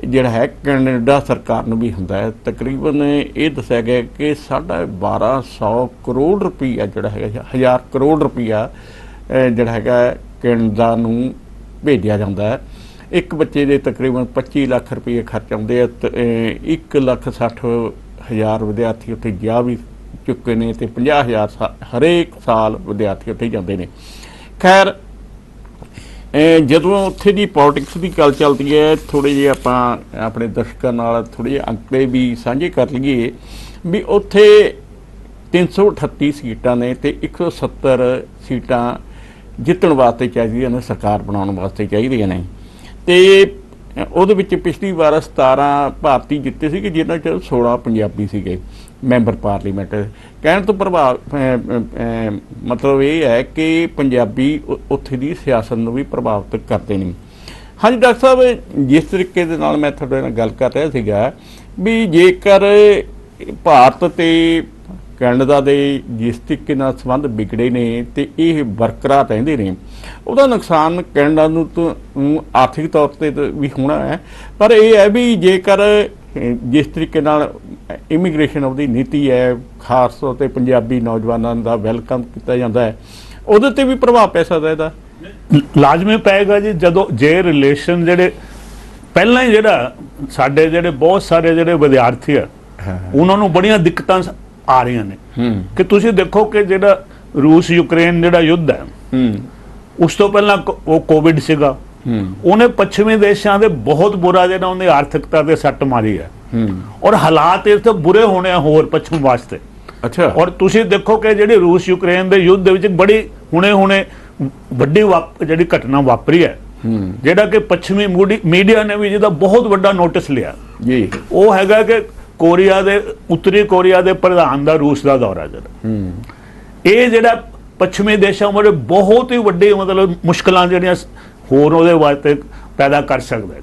ਜਿਹੜਾ ਹੈ ਕੈਨੇਡਾ ਸਰਕਾਰ ਨੂੰ ਵੀ ਹੁੰਦਾ ਹੈ। ਤਕਰੀਬਨ ਇਹ ਦੱਸਿਆ ਗਿਆ ਕਿ 1250 ਕਰੋੜ ਰੁਪਈਆ ਜਿਹੜਾ ਹੈਗਾ, 1000 ਕਰੋੜ ਰੁਪਈਆ ਜਿਹੜਾ ਹੈਗਾ ਕੈਨੇਡਾ ਨੂੰ ਭੇਜਿਆ ਜਾਂਦਾ ਹੈ। ਇੱਕ ਬੱਚੇ ਦੇ ਤਕਰੀਬਨ 25 ਲੱਖ ਰੁਪਏ ਖਰਚ ਆਉਂਦੇ ਆ। 1,60,000 ਵਿਦਿਆਰਥੀ ਉੱਥੇ ਜਾ ਵੀ ਚੁੱਕੇ ਨੇ ਤੇ 50,000 ਹਰੇਕ ਸਾਲ ਵਿਦਿਆਰਥੀ ਉੱਥੇ ਜਾਂਦੇ ਨੇ। ਖੈਰ, ਜਦੋਂ ਉੱਥੇ ਦੀ ਪੋਲਿਟਿਕਸ ਦੀ ਗੱਲ ਚੱਲਦੀ ਹੈ, ਥੋੜ੍ਹੇ ਜਿਹੇ ਆਪਾਂ ਆਪਣੇ ਦਰਸ਼ਕਾਂ ਨਾਲ ਥੋੜ੍ਹੇ ਜਿਹੇ ਅੰਕੜੇ ਵੀ ਸਾਂਝੇ ਕਰ ਲਈਏ ਵੀ ਉੱਥੇ 338 ਸੀਟਾਂ ਨੇ ਤੇ 170 ਸੀਟਾਂ ਜਿੱਤਣ ਵਾਸਤੇ ਚਾਹੀਦੀਆਂ ਨੇ, ਸਰਕਾਰ ਬਣਾਉਣ ਵਾਸਤੇ ਚਾਹੀਦੀਆਂ ਨੇ। ਤੇ ਉਹਦੇ ਵਿੱਚ ਪਿਛਲੀ ਵਾਰ 17 ਭਾਰਤੀ ਜਿੱਤੇ ਸੀਗੇ, ਜਿਹਨਾਂ 'ਚ 16 ਪੰਜਾਬੀ ਸੀਗੇ। Member parliament. ਕਹਿਣ ਤੋਂ ਪ੍ਰਭਾਵ ਮਤਲਬ ਇਹ ਹੈ ਕਿ ਪੰਜਾਬੀ ਉੱਥੇ ਦੀ ਸਿਆਸਤ ਨੂੰ ਵੀ ਪ੍ਰਭਾਵਿਤ ਕਰਦੇ ਨੇ। ਹਾਂਜੀ ਡਾਕਟਰ ਸਾਹਿਬ, ਜਿਸ ਤਰੀਕੇ ਦੇ ਨਾਲ ਮੈਂ ਤੁਹਾਡੇ ਨਾਲ ਗੱਲ ਕਰ ਰਿਹਾ ਸੀਗਾ ਵੀ ਜੇਕਰ ਭਾਰਤ ਤੇ ਕੈਨੇਡਾ ਦੇ ਜਿਸ ਤਰੀਕੇ ਨਾਲ ਸੰਬੰਧ ਵਿਗੜੇ ਨੇ ਤੇ ਇਹ ਬਰਕਰਾਰ ਰਹਿੰਦੇ ਨੇ, ਉਹਦਾ ਨੁਕਸਾਨ ਕੈਨੇਡਾ ਨੂੰ ਤਾਂ ਆਰਥਿਕ ਤੌਰ ਤੇ ਵੀ ਹੋਣਾ ਹੈ, ਪਰ ਇਹ ਹੈ ਵੀ ਜੇਕਰ ਜਿਸ ਤਰੀਕੇ ਨਾਲ ਇਮੀਗ੍ਰੇਸ਼ਨ ਉਹਦੀ ਨੀਤੀ ਹੈ, ਖਾਸ ਤੌਰ ਤੇ ਪੰਜਾਬੀ ਨੌਜਵਾਨਾਂ ਦਾ ਵੈਲਕਮ ਕੀਤਾ ਜਾਂਦਾ ਹੈ, ਉਹਦੇ ਤੇ ਵੀ ਪ੍ਰਭਾਵ ਪੈ ਸਕਦਾ ਇਹਦਾ। ਲਾਜ਼ਮੀ ਪਏਗਾ ਜੀ। ਜਦੋਂ ਜੇ ਰਿਲੇਸ਼ਨ ਜਿਹੜੇ ਪਹਿਲਾਂ ਹੀ ਜਿਹੜਾ ਸਾਡੇ ਜਿਹੜੇ ਬਹੁਤ ਸਾਰੇ ਜਿਹੜੇ ਵਿਦਿਆਰਥੀ ਆ ਉਹਨਾਂ ਨੂੰ ਬੜੀਆਂ ਦਿੱਕਤਾਂ ਆ ਰਹੀਆਂ ਨੇ ਕਿ ਤੁਸੀਂ ਦੇਖੋ ਕਿ ਜਿਹੜਾ ਰੂਸ ਯੂਕਰੇਨ ਜਿਹੜਾ ਯੁੱਧ ਹੈ ਉਸ ਤੋਂ ਪਹਿਲਾਂ ਉਹ ਕੋਵਿਡ ਸੀਗਾ, ਉਹਨੇ ਪੱਛਮੀ ਦੇਸ਼ਾਂ ਦੇ ਬਹੁਤ ਬੁਰਾ ਜਿਹੜਾ ਉਹਦੀ ਆਰਥਿਕਤਾ ਤੇ ਸੱਟ ਮਾਰੀ ਹੈ ਔਰ ਹਾਲਾਤ ਇਸ ਤੋਂ ਬੁਰੇ ਹੋਣੇ ਆ ਹੋਰ ਪੱਛਮ ਵਾਸਤੇ। ਅੱਛਾ। ਔਰ ਤੁਸੀਂ ਦੇਖੋ ਕਿ ਜਿਹੜੀ ਰੂਸ ਯੂਕਰੇਨ ਦੇ ਯੁੱਧ ਦੇ ਵਿੱਚ ਬੜੀ ਹੁਣੇ ਵੱਡੀ ਜਿਹੜੀ ਘਟਨਾ ਵਾਪਰੀ ਹੈ, ਜਿਹੜਾ ਕਿ ਪੱਛਮੀ ਮੀਡੀਆ ਨੇ ਵੀ ਜਿਹਦਾ ਬਹੁਤ ਵੱਡਾ ਨੋਟਿਸ ਲਿਆ ਜੀ, ਉਹ ਹੈਗਾ ਕਿ ਕੋਰੀਆ ਦੇ ਉੱਤਰੀ ਕੋਰੀਆ ਦੇ ਪ੍ਰਧਾਨ ਦਾ ਰੂਸ ਦਾ ਦੌਰਾ। ਜਿਹੜਾ ਇਹ ਜਿਹੜਾ ਪੱਛਮੀ ਦੇਸ਼ਾਂ ਬਾਰੇ ਬਹੁਤ ਹੀ ਵੱਡੀ ਮਤਲਬ ਮੁਸ਼ਕਲਾਂ ਜਿਹੜੀਆਂ ਹੋਰ ਉਹਦੇ ਵਾਸਤੇ ਪੈਦਾ ਕਰ ਸਕਦਾ।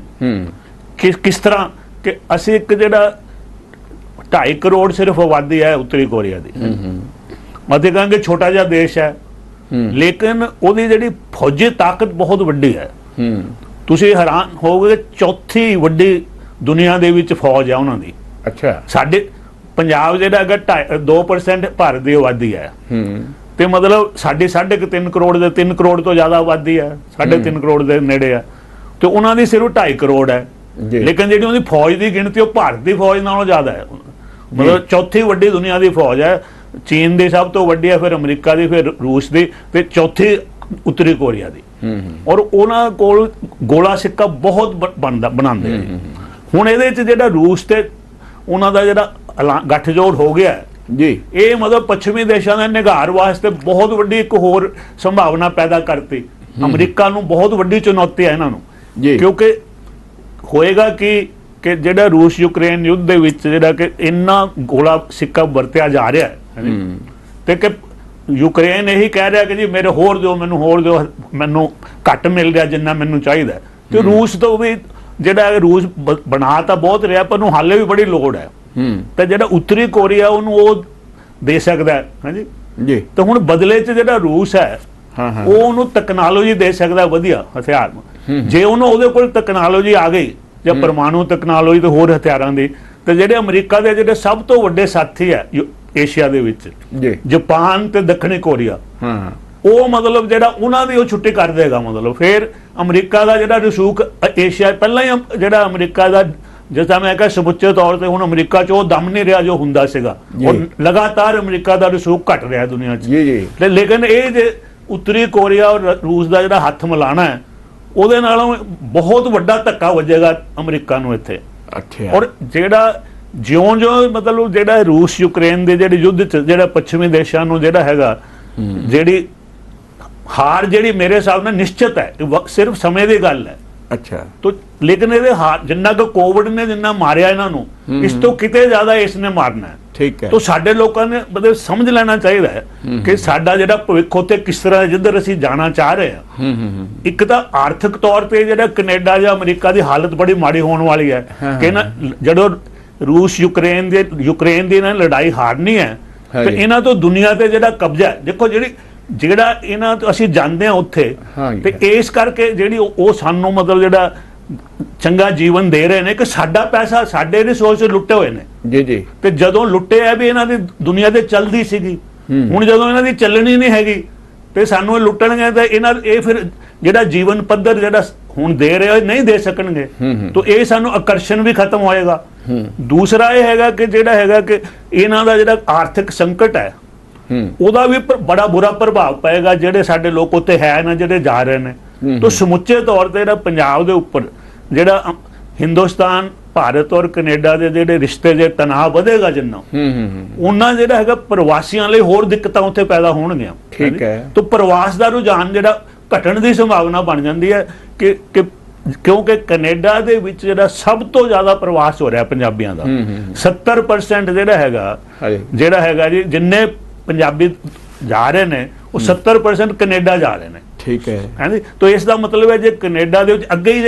ਕਿਸ ਤਰ੍ਹਾਂ ਕਿ ਅਸੀਂ ਇੱਕ ਜਿਹੜਾ 2.5 ਕਰੋੜ ਸਿਰਫ ਆਬਾਦੀ ਹੈ ਉੱਤਰੀ ਕੋਰੀਆ ਦੀ, ਮਤੇ ਕਹਾਂਗੇ ਛੋਟਾ ਜਿਹਾ ਦੇਸ਼ ਹੈ, ਲੇਕਿਨ ਉਹਦੀ ਜਿਹੜੀ ਫੌਜੀ ਤਾਕਤ ਬਹੁਤ ਵੱਡੀ ਹੈ। ਤੁਸੀਂ ਹੈਰਾਨ ਹੋਵੋਗੇ, ਚੌਥੀ ਵੱਡੀ ਦੁਨੀਆ ਦੇ ਵਿੱਚ ਫੌਜ ਹੈ ਉਹਨਾਂ ਦੀ। ਅੱਛਾ। ਸਾਡੇ ਪੰਜਾਬ ਜਿਹੜਾ ਹੈਗਾ 2% ਭਾਰਤ ਦੀ ਆਬਾਦੀ ਹੈ ਤੇ ਮਤਲਬ ਸਾਡੀ 3.5 ਕਰੋੜ ਦੇ 3 ਕਰੋੜ ਤੋਂ ਜ਼ਿਆਦਾ ਆਬਾਦੀ ਹੈ, 3.5 ਕਰੋੜ ਦੇ ਨੇੜੇ ਹੈ, ਤੇ ਉਹਨਾਂ ਦੀ ਸਿਰਫ 2.5 ਕਰੋੜ ਹੈ। ਲੇਕਿਨ ਜਿਹੜੀ ਉਹਦੀ ਫੌਜ ਦੀ ਗਿਣਤੀ ਉਹ ਭਾਰਤ ਦੀ ਫੌਜ ਨਾਲੋਂ ਜ਼ਿਆਦਾ ਹੈ। ਮਤਲਬ ਚੌਥੀ ਵੱਡੀ ਦੁਨੀਆ ਦੀ ਫੌਜ ਹੈ। ਚੀਨ ਦੀ ਸਭ ਤੋਂ ਵੱਡੀ ਹੈ, ਫਿਰ ਅਮਰੀਕਾ ਦੀ, ਫਿਰ ਰੂਸ ਦੀ, ਤੇ ਚੌਥੀ ਉੱਤਰੀ ਕੋਰੀਆ ਦੀ। ਔਰ ਉਹਨਾਂ ਕੋਲ ਗੋਲਾ ਸਿੱਕਾ ਬਹੁਤ ਬਣਾਉਂਦੇ ਆ। ਹੁਣ ਇਹਦੇ ਚ ਜਿਹੜਾ ਰੂਸ ਤੇ ਉਹਨਾਂ ਦਾ ਜਿਹੜਾ ਗੱਠਜੋੜ ਹੋ ਗਿਆ ਜੀ, ਇਹ ਮਤਲਬ ਪੱਛਮੀ ਦੇਸ਼ਾਂ ਦੇ ਨਿਗਾਰ ਵਾਸਤੇ ਬਹੁਤ ਵੱਡੀ ਇੱਕ ਹੋਰ ਸੰਭਾਵਨਾ ਪੈਦਾ ਕਰਤੀ। ਅਮਰੀਕਾ ਨੂੰ ਬਹੁਤ ਵੱਡੀ ਚੁਣੌਤੀ ਹੈ ਇਹਨਾਂ ਨੂੰ, ਕਿਉਂਕਿ ਹੋਏਗਾ ਕਿ ਜਿਹੜਾ ਰੂਸ ਯੂਕਰੇਨ ਯੁੱਧ ਦੇ ਵਿੱਚ ਜਿਹੜਾ ਕਿ ਇੰਨਾ ਗੋਲਾ ਸਿੱਕਾ ਵਰਤਿਆ ਜਾ ਰਿਹਾ ਹੈ ਤੇ ਕਿ ਯੂਕਰੇਨ ਇਹੀ ਕਹਿ ਰਿਹਾ ਕਿ ਜੀ ਮੇਰੇ ਹੋਰ ਦਿਓ, ਮੈਨੂੰ ਘੱਟ ਮਿਲ ਰਿਹਾ ਜਿੰਨਾ ਮੈਨੂੰ ਚਾਹੀਦਾ, ਤੇ ਰੂਸ ਤੋਂ ਵੀ ਜਿਹੜਾ ਰੂਸ ਬਣਾ ਤਾਂ ਬਹੁਤ ਰਿਹਾ ਪਰ ਉਹਨੂੰ ਹਾਲੇ ਵੀ ਬੜੀ ਲੋੜ ਹੈ। ਤੇ ਜਿਹੜਾ ਉੱਤਰੀ ਕੋਰੀਆ ਉਹਨੂੰ ਉਹ ਦੇ ਸਕਦਾ ਹੈ। ਹਾਂਜੀ ਜੀ। ਤੇ ਹੁਣ ਬਦਲੇ 'ਚ ਜਿਹੜਾ ਰੂਸ ਹੈ ਉਹ ਉਹਨੂੰ ਟੈਕਨੋਲੋਜੀ ਦੇ ਸਕਦਾ, ਵਧੀਆ ਹਥਿਆਰ। ਜੇ ਉਹਦੇ ਕੋਲ ਟੈਕਨੋਲੋਜੀ ਆ ਗਈ ਜਾਂ ਪਰਮਾਣੂ ਟੈਕਨੋਲੋਜੀ ਤੇ ਹੋਰ ਹਥਿਆਰਾਂ ਦੀ, ਤੇ ਜਿਹੜੇ ਅਮਰੀਕਾ ਦੇ ਜਿਹੜੇ ਸਭ ਤੋਂ ਵੱਡੇ ਸਾਥੀ ਹੈ ਏਸ਼ੀਆ ਦੇ ਵਿੱਚ, ਜਾਪਾਨ ਤੇ ਦੱਖਣੀ ਕੋਰੀਆ, ਉਹ ਮਤਲਬ ਜਿਹੜਾ ਉਹਨਾਂ ਦੀ ਉਹ ਛੁੱਟੀ ਕਰ ਦੇਗਾ। ਮਤਲਬ ਫਿਰ ਅਮਰੀਕਾ ਦਾ ਜਿਹੜਾ ਰਸੂਖ ਏਸ਼ੀਆ ਪਹਿਲਾਂ ਹੀ ਜਿਹੜਾ ਅਮਰੀਕਾ ਦਾ, ਜਿਸ ਤਰ੍ਹਾਂ ਮੈਂ ਕਿਹਾ ਸਮੁੱਚੇ ਤੌਰ ਤੇ ਹੁਣ ਅਮਰੀਕਾ 'ਚ ਉਹ ਦਮ ਨਹੀਂ ਰਿਹਾ ਜੋ ਹੁੰਦਾ ਸੀਗਾ, ਉਹ ਲਗਾਤਾਰ ਅਮਰੀਕਾ ਦਾ ਰਸੂਖ ਘਟ ਰਿਹਾ ਦੁਨੀਆ 'ਚ। ਲੇਕਿਨ ਇਹ ਜੇ ਉੱਤਰੀ ਕੋਰੀਆ ਔਰ ਰੂਸ ਦਾ ਜਿਹੜਾ ਹੱਥ ਮਿਲਾਣਾ ਹੈ, ਉਹਦੇ ਨਾਲੋਂ ਬਹੁਤ ਵੱਡਾ ਧੱਕਾ ਵੱਜੇਗਾ ਅਮਰੀਕਾ ਨੂੰ ਇੱਥੇ। ਔਰ ਜਿਹੜਾ ਜਿਉਂ ਮਤਲਬ ਜਿਹੜਾ ਰੂਸ ਯੂਕਰੇਨ ਦੇ ਜਿਹੜੇ ਯੁੱਧ 'ਚ ਜਿਹੜਾ ਪੱਛਮੀ ਦੇਸ਼ਾਂ ਨੂੰ ਜਿਹੜਾ ਹੈਗਾ, ਜਿਹੜੀ ਹਾਰ ਜਿਹੜੀ ਮੇਰੇ ਹਿਸਾਬ ਨਾਲ ਨਿਸ਼ਚਿਤ ਹੈ, ਸਿਰਫ ਸਮੇਂ ਦੀ ਗੱਲ ਹੈ। ਅੱਛਾ। ਤੋ ਲੇਕਿਨ ਇਹਦੇ ਹਾਰ ਜਿੰਨਾ ਕੁ ਕੋਵਿਡ ਨੇ ਜਿੰਨਾ ਮਾਰਿਆ ਇਹਨਾਂ ਨੂੰ, ਇਸ ਤੋਂ ਕਿਤੇ ਜ਼ਿਆਦਾ ਇਸ ਨੇ ਮਾਰਨਾ ਹੈ। ਠੀਕ ਹੈ। ਤੋ ਸਾਡੇ ਲੋਕਾਂ ਨੇ ਮਤਲਬ ਸਮਝ ਲੈਣਾ ਚਾਹੀਦਾ ਹੈ ਕਿ ਸਾਡਾ ਜਿਹੜਾ ਭਵਿੱਖ ਉੱਥੇ ਕਿਸ ਤਰ੍ਹਾਂ, ਜਿੱਧਰ ਅਸੀਂ ਜਾਣਾ ਚਾਹ ਰਹੇ ਹਾਂ। ਇੱਕ ਤਾਂ ਆਰਥਿਕ ਤੌਰ ਤੇ ਜਿਹੜਾ ਕੈਨੇਡਾ ਜਾਂ ਅਮਰੀਕਾ ਦੀ ਹਾਲਤ ਬੜੀ ਮਾੜੀ ਹੋਣ ਵਾਲੀ ਹੈ ਕਿ ਨਾ, ਜਦੋਂ ਰੂਸ ਯੂਕਰੇਨ ਦੀ ਇਹਨਾਂ ਲੜਾਈ ਹਾਰਨੀ ਹੈ ਤੇ ਇਹਨਾਂ ਤੋਂ ਦੁਨੀਆ ਤੇ ਜਿਹੜਾ ਕਬਜ਼ਾ ਹੈ, ਦੇਖੋ ਜਿਹੜਾ ਇਹਨਾਂ ਤੋਂ ਅਸੀਂ ਜਾਂਦੇ ਹਾਂ ਉੱਥੇ, ਤੇ ਇਸ ਕਰਕੇ ਜਿਹੜੀ ਉਹ ਸਾਨੂੰ ਮਤਲਬ ਜਿਹੜਾ ਚੰਗਾ ਜੀਵਨ ਦੇ ਰਹੇ ਨੇ ਕਿ ਸਾਡਾ ਪੈਸਾ, ਸਾਡੇ ਰਿਸੋਰਸ ਲੁੱਟੇ ਹੋਏ ਨੇ ਜੀ। ਤੇ ਜਦੋਂ ਲੁੱਟੇ ਆ ਵੀ ਇਹਨਾਂ ਦੀ ਦੁਨੀਆ ਤੇ ਚੱਲਦੀ ਸੀਗੀ, ਹੁਣ ਜਦੋਂ ਇਹਨਾਂ ਦੀ ਚੱਲਣੀ ਨਹੀਂ ਹੈਗੀ ਤੇ ਸਾਨੂੰ ਇਹ ਲੁੱਟਣਗੇ ਤਾਂ ਇਹ ਫਿਰ ਜਿਹੜਾ ਜੀਵਨ ਪੱਧਰ ਜਿਹੜਾ ਹੁਣ ਦੇ ਰਹੇ ਨਹੀਂ ਦੇ ਸਕਣਗੇ, ਤਾਂ ਇਹ ਸਾਨੂੰ ਆਕਰਸ਼ਣ ਵੀ ਖਤਮ ਹੋਏਗਾ। ਦੂਸਰਾ ਇਹ ਹੈਗਾ ਕਿ ਜਿਹੜਾ ਹੈਗਾ ਕਿ ਇਹਨਾਂ ਦਾ ਜਿਹੜਾ ਆਰਥਿਕ ਸੰਕਟ ਹੈ ਉਹਦਾ ਵੀ ਬੜਾ ਬੁਰਾ ਪ੍ਰਭਾਵ ਪਏਗਾ ਜਿਹੜੇ ਸਾਡੇ ਲੋਕ ਉੱਥੇ ਹੈ ਨਾ, ਜਿਹੜੇ ਜਾ ਰਹੇ ਨੇ। ਤਾਂ ਸਮੁੱਚੇ ਤੌਰ ਤੇ ਜਿਹੜਾ ਪੰਜਾਬ ਦੇ ਉੱਪਰ ਜਿਹੜਾ ਹਿੰਦੁਸਤਾਨ, ਭਾਰਤ ਔਰ ਕੈਨੇਡਾ ਦੇ ਜਿਹੜੇ ਰਿਸ਼ਤੇ ਦੇ ਤਣਾਅ ਵਧੇਗਾ ਜਿੰਨਾ, ਉਹਨਾਂ ਜਿਹੜਾ ਹੈਗਾ ਪ੍ਰਵਾਸੀਆਂ ਲਈ ਹੋਰ ਦਿੱਕਤਾਂ ਉੱਥੇ ਪੈਦਾ ਹੋਣਗੀਆਂ। ਠੀਕ ਹੈ। ਤਾਂ ਪ੍ਰਵਾਸ ਦਾ ਰੁਝਾਨ ਜਿਹੜਾ ਘਟਣ ਦੀ ਸੰਭਾਵਨਾ ਬਣ ਜਾਂਦੀ ਹੈ ਕਿ ਕਿਉਂਕਿ ਕੈਨੇਡਾ ਦੇ ਵਿੱਚ ਜਿਹੜਾ ਸਭ ਤੋਂ ਜ਼ਿਆਦਾ ਪ੍ਰਵਾਸ ਹੋ ਰਿਹਾ ਪੰਜਾਬੀਆਂ ਦਾ 70% ਜਿਹੜਾ ਹੈਗਾ ਜੀ, ਜਿੰਨੇ ਪੰਜਾਬੀ ਜਾ ਰਹੇ ਨੇ ਉਹ 70% ਕੈਨੇਡਾ ਜਾ ਰਹੇ ਨੇ। ਠੀਕ ਹੈ ਹਾਂਜੀ, ਤਾਂ ਇਸ ਦਾ ਮਤਲਬ ਹੈ ਜੇ ਕੈਨੇਡਾ ਦੇ ਵਿੱਚ ਅੱਗੇ ਹੀ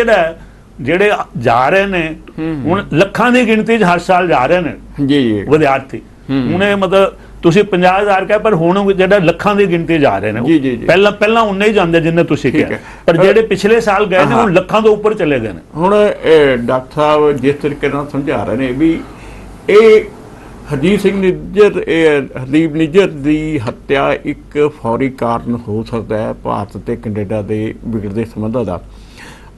ਜਿਹੜੇ ਜਾ ਰਹੇ ਨੇ, ਹੁਣ ਲੱਖਾਂ ਦੀ ਗਿਣਤੀ 'ਚ ਹਰ ਸਾਲ ਜਾ ਰਹੇ ਨੇ ਜੀ ਵਿਦਿਆਰਥੀ। ਹੁਣ ਇਹ ਮਤਲਬ ਤੁਸੀਂ 50,000 ਕਹੇ, ਪਰ ਹੁਣ ਜਿਹੜਾ ਲੱਖਾਂ ਦੀ ਗਿਣਤੀ ਜਾ ਰਹੇ ਨੇ। ਪਹਿਲਾਂ ਉਨੇ ਹੀ ਜਾਂਦੇ ਜਿੰਨੇ ਤੁਸੀਂ ਕਿਹਾ, ਪਰ ਜਿਹੜੇ ਪਿਛਲੇ ਸਾਲ ਗਏ ਨੇ ਹੁਣ ਲੱਖਾਂ ਤੋਂ ਉੱਪਰ ਚਲੇ ਗਏ ਨੇ। ਹੁਣ ਡਾਕਟਰ ਸਾਹਿਬ ਜਿਸ ਤਰੀਕੇ ਨਾਲ ਸਮਝਾ ਰਹੇ ਨੇ ਵੀ ਇਹ ਹਰਦੀਪ ਨਿੱਜਰ ਦੀ ਹੱਤਿਆ ਇੱਕ ਫੌਰੀ ਕਾਰਨ ਹੋ ਸਕਦਾ ਹੈ ਭਾਰਤ ਤੇ ਕੈਨੇਡਾ ਦੇ ਵਿਗੜਦੇ ਸੰਬੰਧਾਂ ਦਾ।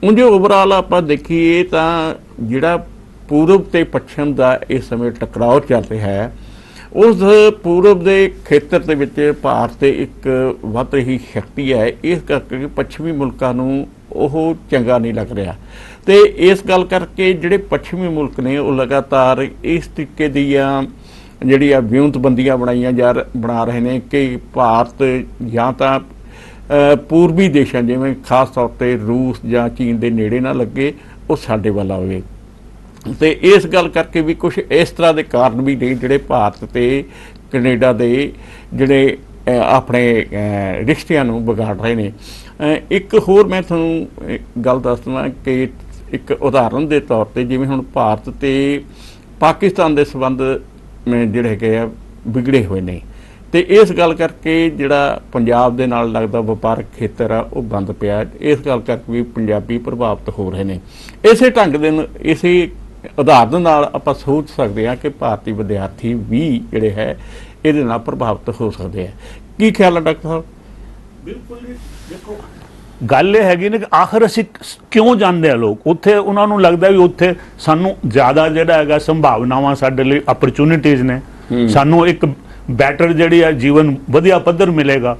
ਉਂਝ ਓਵਰਆਲ ਆਪਾਂ ਦੇਖੀਏ ਤਾਂ ਜਿਹੜਾ ਪੂਰਬ ਤੇ ਪੱਛਮ ਦਾ ਇਸ ਸਮੇਂ ਟਕਰਾਅ ਚੱਲ ਰਿਹਾ ਹੈ, ਉਸ ਪੂਰਬ ਦੇ ਖੇਤਰ ਦੇ ਵਿੱਚ ਭਾਰਤ ਤੇ ਇੱਕ ਵੱਧ ਰਹੀ ਸ਼ਕਤੀ ਹੈ। ਇਸ ਕਰਕੇ ਪੱਛਮੀ ਮੁਲਕਾਂ ਨੂੰ ਉਹ ਚੰਗਾ ਨਹੀਂ ਲੱਗ ਰਿਹਾ, ਤੇ ਇਸ ਗੱਲ ਕਰਕੇ ਜਿਹੜੇ ਪੱਛਮੀ ਮੁਲਕ ਨੇ ਉਹ ਲਗਾਤਾਰ ਇਸ ਤਰੀਕੇ ਦੀਆਂ ਜਿਹੜੀਆਂ ਵਿਉਂਤਬੰਦੀਆਂ ਬਣਾ ਰਹੇ ਨੇ ਕਿ ਭਾਰਤ ਜਾਂ ਤਾਂ ਪੂਰਬੀ ਦੇਸ਼ਾਂ ਜਿਵੇਂ ਖਾਸ ਤੌਰ ਤੇ ਰੂਸ ਜਾਂ ਚੀਨ ਦੇ ਨੇੜੇ ਨਾ ਲੱਗੇ, ਉਹ ਸਾਡੇ ਵੱਲ ਆਵੇ। ਤੇ ਇਸ ਗੱਲ ਕਰਕੇ ਵੀ ਕੁਝ ਇਸ ਤਰ੍ਹਾਂ ਦੇ ਕਾਰਨ ਵੀ ਨੇ ਜਿਹੜੇ ਭਾਰਤ ਤੇ ਕੈਨੇਡਾ ਦੇ ਜਿਹੜੇ ਆਪਣੇ ਰਿਸ਼ਤਿਆਂ ਨੂੰ ਵਿਗਾੜ ਰਹੇ ਨੇ। ਇੱਕ ਹੋਰ ਮੈਂ ਤੁਹਾਨੂੰ ਗੱਲ ਦੱਸ ਦੇਵਾਂ ਕਿ ਇੱਕ ਉਦਾਹਰਨ ਦੇ ਤੌਰ ਤੇ ਜਿਵੇਂ ਹੁਣ ਭਾਰਤ ਤੇ ਪਾਕਿਸਤਾਨ ਦੇ ਸੰਬੰਧ ਜਿਹੜੇ ਹੈਗੇ ਆ ਵਿਗੜੇ ਹੋਏ ਨੇ, ਤੇ ਇਸ ਗੱਲ ਕਰਕੇ ਜਿਹੜਾ ਪੰਜਾਬ ਦੇ ਨਾਲ ਲੱਗਦਾ ਵਪਾਰਕ ਖੇਤਰ ਆ ਉਹ ਬੰਦ ਪਿਆ। ਇਸ ਗੱਲ ਕਰਕੇ ਵੀ ਪੰਜਾਬੀ ਪ੍ਰਭਾਵਿਤ ਹੋ ਰਹੇ ਨੇ। ਇਸੇ ਢੰਗ ਦੇ ਇਸੇ ਉਦਾਹਰਨ ਨਾਲ ਆਪਾਂ ਸੋਚ ਸਕਦੇ ਹਾਂ ਕਿ ਭਾਰਤੀ ਵਿਦਿਆਰਥੀ ਵੀ ਜਿਹੜੇ ਹੈ ਇਹਦੇ ਨਾਲ ਪ੍ਰਭਾਵਿਤ ਹੋ ਸਕਦੇ ਆ। ਕੀ ਖਿਆਲ ਹੈ ਡਾਕਟਰ ਸਾਹਿਬ? ਬਿਲਕੁਲ ਜੀ, ਦੇਖੋ ਗੱਲ ਇਹ ਹੈਗੀ ਨੇ ਕਿ ਆਖਰ ਅਸੀਂ ਕਿਉਂ ਜਾਂਦੇ ਆ ਲੋਕ ਉੱਥੇ। ਉਹਨਾਂ ਨੂੰ ਲੱਗਦਾ ਵੀ ਉੱਥੇ ਸਾਨੂੰ ਜ਼ਿਆਦਾ ਜਿਹੜਾ ਹੈਗਾ ਸੰਭਾਵਨਾਵਾਂ ਸਾਡੇ ਲਈ ਆਪਰਚੁਨਿਟੀਜ਼ ਨੇ, ਸਾਨੂੰ ਇੱਕ ਬੈਟਰ ਜਿਹੜੀ ਆ ਜੀਵਨ ਵਧੀਆ ਪੱਧਰ ਮਿਲੇਗਾ।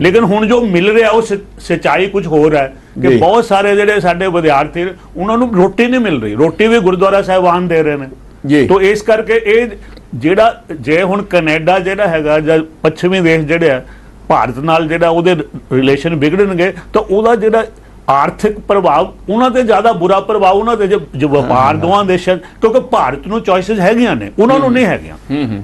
ਲੇਕਿਨ ਹੁਣ ਜੋ ਮਿਲ ਰਿਹਾ ਉਹ ਸੱਚਾਈ ਕੁਝ ਹੋਰ ਹੈ ਕਿ ਬਹੁਤ ਸਾਰੇ ਜਿਹੜੇ ਸਾਡੇ ਵਿਦਿਆਰਥੀ ਉਹਨਾਂ ਨੂੰ ਰੋਟੀ ਨਹੀਂ ਮਿਲ ਰਹੀ। ਰੋਟੀ ਵੀ ਗੁਰਦੁਆਰਾ ਸਾਹਿਬਾਨ ਦੇ ਰਹੇ ਨੇ। ਤਾਂ ਇਸ ਕਰਕੇ ਇਹ ਜਿਹੜਾ ਜੇ ਹੁਣ ਕੈਨੇਡਾ ਜਿਹੜਾ ਹੈਗਾ ਜਾਂ ਪੱਛਮੀ ਦੇਸ਼ ਜਿਹੜੇ ਆ ਭਾਰਤ ਨਾਲ ਜਿਹੜਾ ਉਹਦੇ ਰਿਲੇਸ਼ਨ ਵਿਗੜਨਗੇ ਤਾਂ ਉਹਦਾ ਜਿਹੜਾ ਆਰਥਿਕ ਪ੍ਰਭਾਵ ਉਹਨਾਂ ਤੇ ਜ਼ਿਆਦਾ ਬੁਰਾ ਪ੍ਰਭਾਵ ਉਹਨਾਂ ਤੇ ਜੋ ਵਪਾਰ ਦੋਵਾਂ ਦੇਸ਼ਾਂ, ਕਿਉਂਕਿ ਭਾਰਤ ਨੂੰ ਚੋਇਸਿਸ ਹੈਗੀਆਂ ਨੇ, ਉਹਨਾਂ ਨੂੰ ਨਹੀਂ ਹੈਗੀਆਂ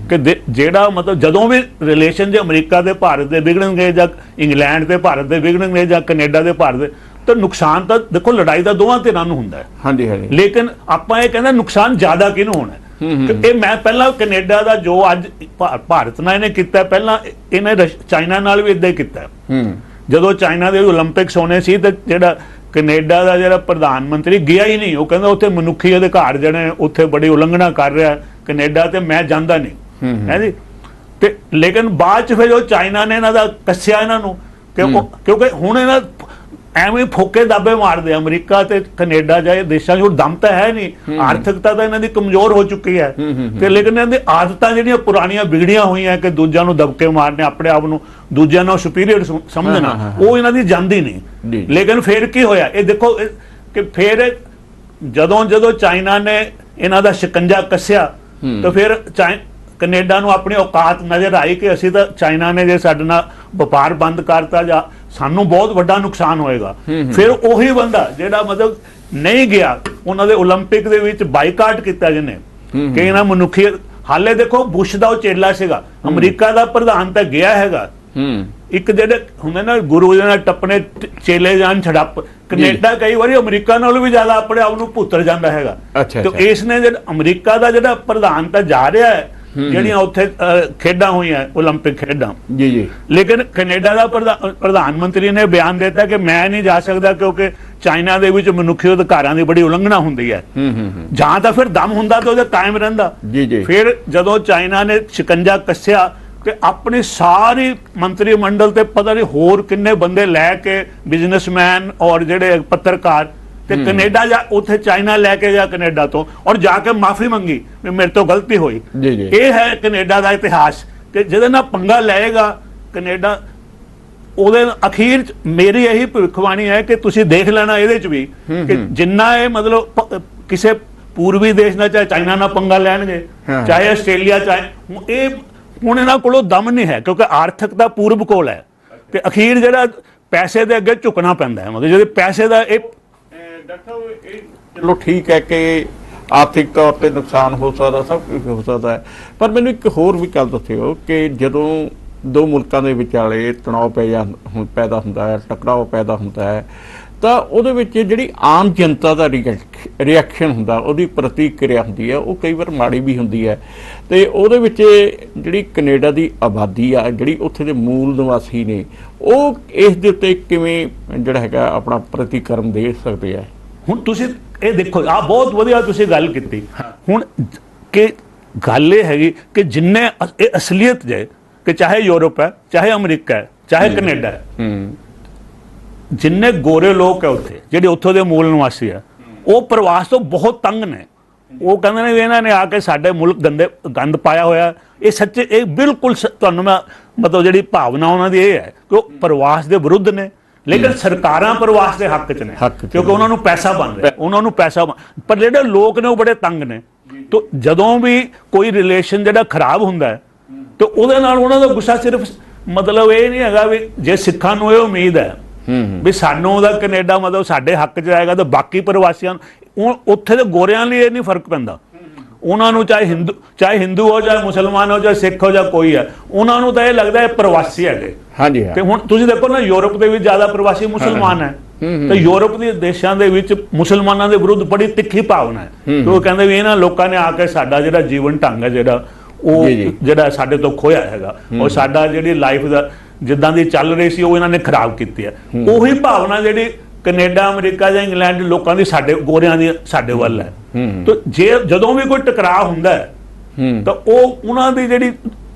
ਕਿ ਜਿਹੜਾ ਮਤਲਬ ਜਦੋਂ ਵੀ ਰਿਲੇਸ਼ਨ ਜੇ ਅਮਰੀਕਾ ਦੇ ਭਾਰਤ ਦੇ ਵਿਗੜਨਗੇ ਜਾਂ ਇੰਗਲੈਂਡ ਦੇ ਭਾਰਤ ਦੇ ਵਿਗੜਨਗੇ ਜਾਂ ਕੈਨੇਡਾ ਦੇ ਭਾਰਤ ਦੇ, ਤਾਂ ਨੁਕਸਾਨ ਤਾਂ ਦੇਖੋ ਲੜਾਈ ਦਾ ਦੋਵਾਂ ਧਿਰਾਂ ਨੂੰ ਹੁੰਦਾ ਹੈ। ਹਾਂਜੀ ਹਾਂਜੀ, ਲੇਕਿਨ ਆਪਾਂ ਇਹ ਕਹਿੰਦੇ ਨੁਕਸਾਨ ਜ਼ਿਆਦਾ ਕਿਹਨੂੰ ਹੋਣਾ। ਇਹ ਮੈਂ ਪਹਿਲਾਂ ਕੈਨੇਡਾ ਦਾ ਜੋ ਅੱਜ ਭਾਰਤ ਨਾਲ ਇਹਨੇ ਕੀਤਾ, ਪਹਿਲਾਂ ਇਹਨੇ ਚਾਈਨਾ ਨਾਲ ਵੀ ਇਦਾਂ ਹੀ ਕੀਤਾ। ਜਦੋਂ ਚਾਈਨਾ ਦੇ ਓਲੰਪਿਕਸ ਹੋਣੇ ਸੀ ਤਾਂ ਜਿਹੜਾ ਕੈਨੇਡਾ ਦਾ ਜਿਹੜਾ ਪ੍ਰਧਾਨ ਮੰਤਰੀ ਗਿਆ ਹੀ ਨਹੀਂ। ਉਹ ਕਹਿੰਦਾ ਉੱਥੇ ਮਨੁੱਖੀ ਅਧਿਕਾਰ ਜਿਹੜੇ ਉੱਥੇ ਬੜੀ ਉਲੰਘਣਾ ਕਰ ਰਿਹਾ ਕੈਨੇਡਾ, ਤੇ ਮੈਂ ਜਾਂਦਾ ਨਹੀਂ ਹੈ ਜੀ। ਤੇ ਲੇਕਿਨ ਬਾਅਦ ਚ ਫਿਰ ਉਹ ਚਾਈਨਾ ਨੇ ਇਹਨਾਂ ਦਾ ਕੱਸਿਆ ਇਹਨਾਂ ਨੂੰ, ਕਿਉਂਕਿ ਹੁਣ ਇਹਨਾਂ ਐਵੇਂ ਫੋਕੇ ਦਾਬੇ ਮਾਰਦੇ ਅਮਰੀਕਾ ਤੇ ਕੈਨੇਡਾ ਜਾਏ ਦੇਸ਼ਾਂ 'ਚ ਹੁਣ ਦਮ ਤਾਂ ਹੈ ਨਹੀਂ, ਆਰਥਿਕਤਾ ਤਾਂ ਇਹਨਾਂ ਦੀ ਕਮਜ਼ੋਰ ਹੋ ਚੁੱਕੀ ਹੈ। ਤੇ ਲੇਕਿਨ ਇਹਨਾਂ ਦੀ ਆਦਤਾਂ ਜਿਹੜੀਆਂ ਪੁਰਾਣੀਆਂ ਵਿਗੜੀਆਂ ਹੋਈਆਂ ਕਿ ਦੂਜਿਆਂ ਨੂੰ ਦਬਕੇ ਮਾਰਨੇ, ਆਪਣੇ ਆਪ ਨੂੰ ਦੂਜਿਆਂ ਨਾਲ ਸੁਪੀਰੀਅਰ ਸਮਝਣਾ, ਉਹ ਇਹਨਾਂ ਦੀ ਜਾਂਦੀ ਨਹੀਂ। ਲੇਕਿਨ ਫਿਰ ਕੀ ਹੋਇਆ ਇਹ ਦੇਖੋ ਕਿ ਫਿਰ ਜਦੋਂ ਚਾਈਨਾ ਨੇ ਇਹਨਾਂ ਦਾ ਸ਼ਿਕੰਜਾ ਕੱਸਿਆ ਤਾਂ ਫਿਰ ਕੈਨੇਡਾ ਨੂੰ ਆਪਣੀ ਔਕਾਤ ਨਜ਼ਰ ਆਈ ਕਿ ਅਸੀਂ ਤਾਂ ਚਾਈਨਾ ਨੇ ਜੇ ਸਾਡੇ ਨਾਲ ਵਪਾਰ ਬੰਦ ਕਰਤਾ ਜਾਂ ਸਾਨੂੰ ਬਹੁਤ ਵੱਡਾ ਨੁਕਸਾਨ ਹੋਏਗਾ। ਫਿਰ ਉਹੀ ਬੰਦਾ ਜਿਹੜਾ ਮਤਲਬ ਨਹੀਂ ਗਿਆ ਉਹਨਾਂ ਦੇ ਓਲੰਪਿਕ ਦੇ ਵਿੱਚ ਬਾਈਕਾਟ ਕੀਤਾ ਜਿਹਨੇ ਕਿ ਇਹਨਾਂ ਮਨੁੱਖੀ, ਹਾਲੇ ਦੇਖੋ ਬੁਸ਼ ਦਾ ਉਹ ਚੇਲਾ ਸੀਗਾ, ਅਮਰੀਕਾ ਦਾ ਪ੍ਰਧਾਨ ਤਾਂ ਗਿਆ ਹੈਗਾ। ਇੱਕ ਜਿਹੜੇ ਹੁੰਦੇ ਨਾ ਗੁਰੂ ਜੀ ਨਾਲ ਟੱਪਣੇ ਚੇਲੇ ਜਾਣ ਛੜੱਪ, ਕੈਨੇਡਾ ਕਈ ਵਾਰੀ ਅਮਰੀਕਾ ਨਾਲੋਂ ਵੀ ਜ਼ਿਆਦਾ ਆਪਣੇ ਆਪ ਨੂੰ ਭੁੱਤਰ ਜਾਂਦਾ ਹੈਗਾ। ਤੇ ਇਸ ਨੇ ਜਿਹੜਾ ਅਮਰੀਕਾ ਦਾ ਜਿਹੜਾ ਪ੍ਰਧਾਨ ਤਾਂ ਜਾ ਰਿਹਾ ਹੈ ਜਿਹੜੀਆਂ ਉੱਥੇ ਖੇਡਾਂ ਹੋਈਆਂ ਓਲੰਪਿਕ ਖੇਡਾਂ, ਲੇਕਿਨ ਕੈਨੇਡਾ ਦਾ ਪ੍ਰਧਾਨ ਮੰਤਰੀ ਨੇ ਬਿਆਨ ਦਿੱਤਾ ਕਿ ਮੈਂ ਨਹੀਂ ਜਾ ਸਕਦਾ ਕਿਉਂਕਿ ਚਾਈਨਾ ਦੇ ਵਿੱਚ ਮਨੁੱਖੀ ਅਧਿਕਾਰਾਂ ਦੀ ਬੜੀ ਉਲੰਘਣਾ ਹੁੰਦੀ ਹੈ। ਜਾਂ ਤਾਂ ਫਿਰ ਦਮ ਹੁੰਦਾ ਤਾਂ ਉਹਦਾ ਕਾਇਮ ਰਹਿੰਦਾ। ਫਿਰ ਜਦੋਂ ਚਾਈਨਾ ਨੇ ਸ਼ਿਕੰਜਾ ਕੱਸਿਆ ਕਿ ਆਪਣੀ ਸਾਰੀ ਮੰਤਰੀ ਮੰਡਲ ਤੇ ਪਤਾ ਨਹੀਂ ਹੋਰ ਕਿੰਨੇ ਬੰਦੇ ਲੈ ਕੇ ਬਿਜ਼ਨਸਮੈਨ ਔਰ ਜਿਹੜੇ ਪੱਤਰਕਾਰ ਤੇ ਕੈਨੇਡਾ ਜਾ ਉੱਥੇ ਚਾਈਨਾ ਲੈ ਕੇ ਜਾ ਕੈਨੇਡਾ ਤੋਂ ਔਰ ਜਾ ਕੇ ਮਾਫੀ ਮੰਗੀ ਵੀ ਮੇਰੇ ਤੋਂ ਗਲਤੀ ਹੋਈ। ਇਹ ਹੈ ਕੈਨੇਡਾ ਦਾ ਇਤਿਹਾਸ ਕਿ ਜਿਹਦੇ ਨਾਲ ਪੰਗਾ ਲਏਗਾ ਕੈਨੇਡਾ, ਉਹਦੇ ਅਖੀਰ ਚ ਮੇਰੀ ਇਹੀ ਭਵਿੱਖਬਾਣੀ ਹੈ ਕਿ ਤੁਸੀਂ ਦੇਖ ਲੈਣਾ ਇਹਦੇ ਚ ਵੀ ਕਿ ਜਿੰਨਾ ਇਹ ਮਤਲਬ ਕਿਸੇ ਪੂਰਬੀ ਦੇਸ਼ ਨਾਲ ਚਾਹੇ ਚਾਈਨਾ ਨਾਲ ਪੰਗਾ ਲੈਣਗੇ, ਚਾਹੇ ਆਸਟ੍ਰੇਲੀਆ, ਚਾਹੇ ਇਹ ਹੁਣ ਇਹਨਾਂ ਕੋਲੋਂ ਦਮ ਨਹੀਂ ਹੈ ਕਿਉਂਕਿ ਆਰਥਿਕਤਾ ਪੂਰਬ ਕੋਲ ਹੈ ਤੇ ਅਖੀਰ ਜਿਹੜਾ ਪੈਸੇ ਦੇ ਅੱਗੇ ਝੁਕਣਾ ਪੈਂਦਾ ਹੈ। ਮਤਲਬ ਜਿਹੜੇ ਪੈਸੇ ਦਾ ਇਹ ਡਾਕਟਰ ਸਾਹਿਬ ਇਹ ਚਲੋ ਠੀਕ ਹੈ ਕਿ ਆਰਥਿਕ ਤੌਰ ਤੇ ਨੁਕਸਾਨ ਹੋ ਸਕਦਾ, ਸਭ ਕੁਝ ਹੋ ਸਕਦਾ ਹੈ, ਪਰ ਮੈਨੂੰ ਇੱਕ ਹੋਰ ਵੀ ਗੱਲ ਦੱਸਿਓ ਕਿ ਜਦੋਂ ਦੋ ਮੁਲਕਾਂ ਦੇ ਵਿਚਾਲੇ ਤਣਾਅ ਪੈਦਾ ਹੁੰਦਾ ਹੈ, ਟਕਰਾਅ ਪੈਦਾ ਹੁੰਦਾ ਹੈ, ਤਾਂ ਉਹਦੇ ਵਿੱਚ ਜਿਹੜੀ ਆਮ ਜਨਤਾ ਦਾ ਰਿਐਕਸ਼ਨ ਹੁੰਦਾ, ਉਹਦੀ ਪ੍ਰਤੀਕਿਰਿਆ ਹੁੰਦੀ ਹੈ, ਉਹ ਕਈ ਵਾਰ ਮਾੜੀ ਵੀ ਹੁੰਦੀ ਹੈ। ਤੇ ਉਹਦੇ ਵਿੱਚ ਜਿਹੜੀ ਕੈਨੇਡਾ ਦੀ ਆਬਾਦੀ ਆ, ਜਿਹੜੀ ਉੱਥੇ ਦੇ ਮੂਲ ਨਿਵਾਸੀ ਨੇ, ਉਹ ਇਸ ਦੇ ਉੱਤੇ ਕਿਵੇਂ ਜਿਹੜਾ ਹੈਗਾ ਆਪਣਾ ਪ੍ਰਤੀਕਰਮ ਦੇ ਸਕਦੇ ਆ? ਹੁਣ ਤੁਸੀਂ ਇਹ ਦੇਖੋ, ਆ ਬਹੁਤ ਵਧੀਆ ਤੁਸੀਂ ਗੱਲ ਕੀਤੀ। ਹੁਣ ਕਿ ਗੱਲ ਇਹ ਹੈਗੀ ਕਿ ਜਿੰਨੇ ਇਹ ਅਸਲੀਅਤ ਜੇ ਕਿ ਚਾਹੇ ਯੂਰਪ ਹੈ, ਚਾਹੇ ਅਮਰੀਕਾ ਹੈ, ਚਾਹੇ ਕੈਨੇਡਾ ਹੈ, ਜਿੰਨੇ ਗੋਰੇ ਲੋਕ ਹੈ ਉੱਥੇ, ਜਿਹੜੇ ਉੱਥੋਂ ਦੇ ਮੂਲ ਨਿਵਾਸੀ ਆ, ਉਹ ਪ੍ਰਵਾਸ ਤੋਂ ਬਹੁਤ ਤੰਗ ਨੇ। ਉਹ ਕਹਿੰਦੇ ਨੇ ਵੀ ਇਹਨਾਂ ਨੇ ਆ ਕੇ ਸਾਡੇ ਮੁਲਕ ਗੰਦ ਪਾਇਆ ਹੋਇਆ। ਇਹ ਸੱਚੇ, ਇਹ ਬਿਲਕੁਲ ਤੁਹਾਨੂੰ ਮੈਂ ਮਤਲਬ ਜਿਹੜੀ ਭਾਵਨਾ ਉਹਨਾਂ ਦੀ ਇਹ ਹੈ ਕਿ ਉਹ ਪ੍ਰਵਾਸ ਦੇ ਵਿਰੁੱਧ ਨੇ, ਲੇਕਿਨ ਸਰਕਾਰਾਂ ਪ੍ਰਵਾਸ ਦੇ ਹੱਕ 'ਚ ਨੇ, ਕਿਉਂਕਿ ਉਹਨਾਂ ਨੂੰ ਪੈਸਾ ਬਣ ਰਿਹਾ, ਉਹਨਾਂ ਨੂੰ ਪੈਸਾ। ਪਰ ਜਿਹੜੇ ਲੋਕ ਨੇ ਉਹ ਬੜੇ ਤੰਗ ਨੇ। ਤਾਂ ਜਦੋਂ ਵੀ ਕੋਈ ਰਿਲੇਸ਼ਨ ਜਿਹੜਾ ਖਰਾਬ ਹੁੰਦਾ ਹੈ, ਤੇ ਉਹਦੇ ਨਾਲ ਉਹਨਾਂ ਦਾ ਗੁੱਸਾ ਸਿਰਫ ਮਤਲਬ ਇਹ ਨਹੀਂ ਹੈਗਾ ਵੀ ਜੇ ਸਿੱਖਾਂ ਨੂੰ ਇਹ ਉਮੀਦ ਹੈ ਵੀ ਸਾਨੂੰ ਉਹਦਾ ਕੈਨੇਡਾ ਮਤਲਬ ਸਾਡੇ ਹੱਕ 'ਚ ਆਏਗਾ, ਤਾਂ ਬਾਕੀ ਪ੍ਰਵਾਸੀਆਂ ਨੂੰ, ਉੱਥੇ ਦੇ ਗੋਰਿਆਂ ਲਈ ਇਹ ਨਹੀਂ ਫਰਕ ਪੈਂਦਾ। ਉਹਨਾਂ ਨੂੰ ਚਾਹੇ ਹਿੰਦੂ ਹੋ, ਚਾਹੇ ਮੁਸਲਮਾਨ ਹੋ, ਚਾਹੇ ਸਿੱਖ ਹੋ, ਜਾਂ ਕੋਈ ਹੈ, ਉਹਨਾਂ ਨੂੰ ਤਾਂ ਇਹ ਲੱਗਦਾ ਹੈ ਪ੍ਰਵਾਸੀ ਹੈਗੇ। ਹਾਂਜੀ। ਤੇ ਹੁਣ ਤੁਸੀਂ ਦੇਖੋ ਨਾ, ਯੂਰਪ ਦੇ ਵਿੱਚ ਜ਼ਿਆਦਾ ਪ੍ਰਵਾਸੀ ਮੁਸਲਮਾਨ ਹੈ, ਤੇ ਯੂਰਪ ਦੇ ਦੇਸ਼ਾਂ ਦੇ ਵਿੱਚ ਮੁਸਲਮਾਨਾਂ ਦੇ ਵਿਰੁੱਧ ਬੜੀ ਤਿੱਖੀ ਭਾਵਨਾ ਹੈ, ਕਿ ਉਹ ਕਹਿੰਦੇ ਵੀ ਇਹਨਾਂ ਲੋਕਾਂ ਨੇ ਆ ਕੇ ਸਾਡਾ ਜਿਹੜਾ ਜੀਵਨ ਢੰਗ ਹੈ, ਜਿਹੜਾ ਉਹ ਜਿਹੜਾ ਸਾਡੇ ਤੋਂ ਖੋਇਆ ਹੈਗਾ, ਉਹ ਸਾਡਾ ਜਿਹੜੀ ਲਾਈਫ ਦਾ ਜਿੱਦਾਂ ਦੀ ਚੱਲ ਰਹੀ ਸੀ, ਉਹ ਇਹਨਾਂ ਨੇ ਖਰਾਬ ਕੀਤੀ ਹੈ। ਉਹੀ ਭਾਵਨਾ ਜਿਹੜੀ ਕੈਨੇਡਾ, ਅਮਰੀਕਾ ਜਾਂ ਇੰਗਲੈਂਡ ਲੋਕਾਂ ਦੀ, ਸਾਡੇ ਗੋਰਿਆਂ ਦੀ ਸਾਡੇ ਵੱਲ ਹੈ। ਤਾਂ ਜਦੋਂ ਵੀ ਕੋਈ ਟਕਰਾਅ ਹੁੰਦਾ ਹੈ, ਤਾਂ ਉਹ ਉਹਨਾਂ ਦੀ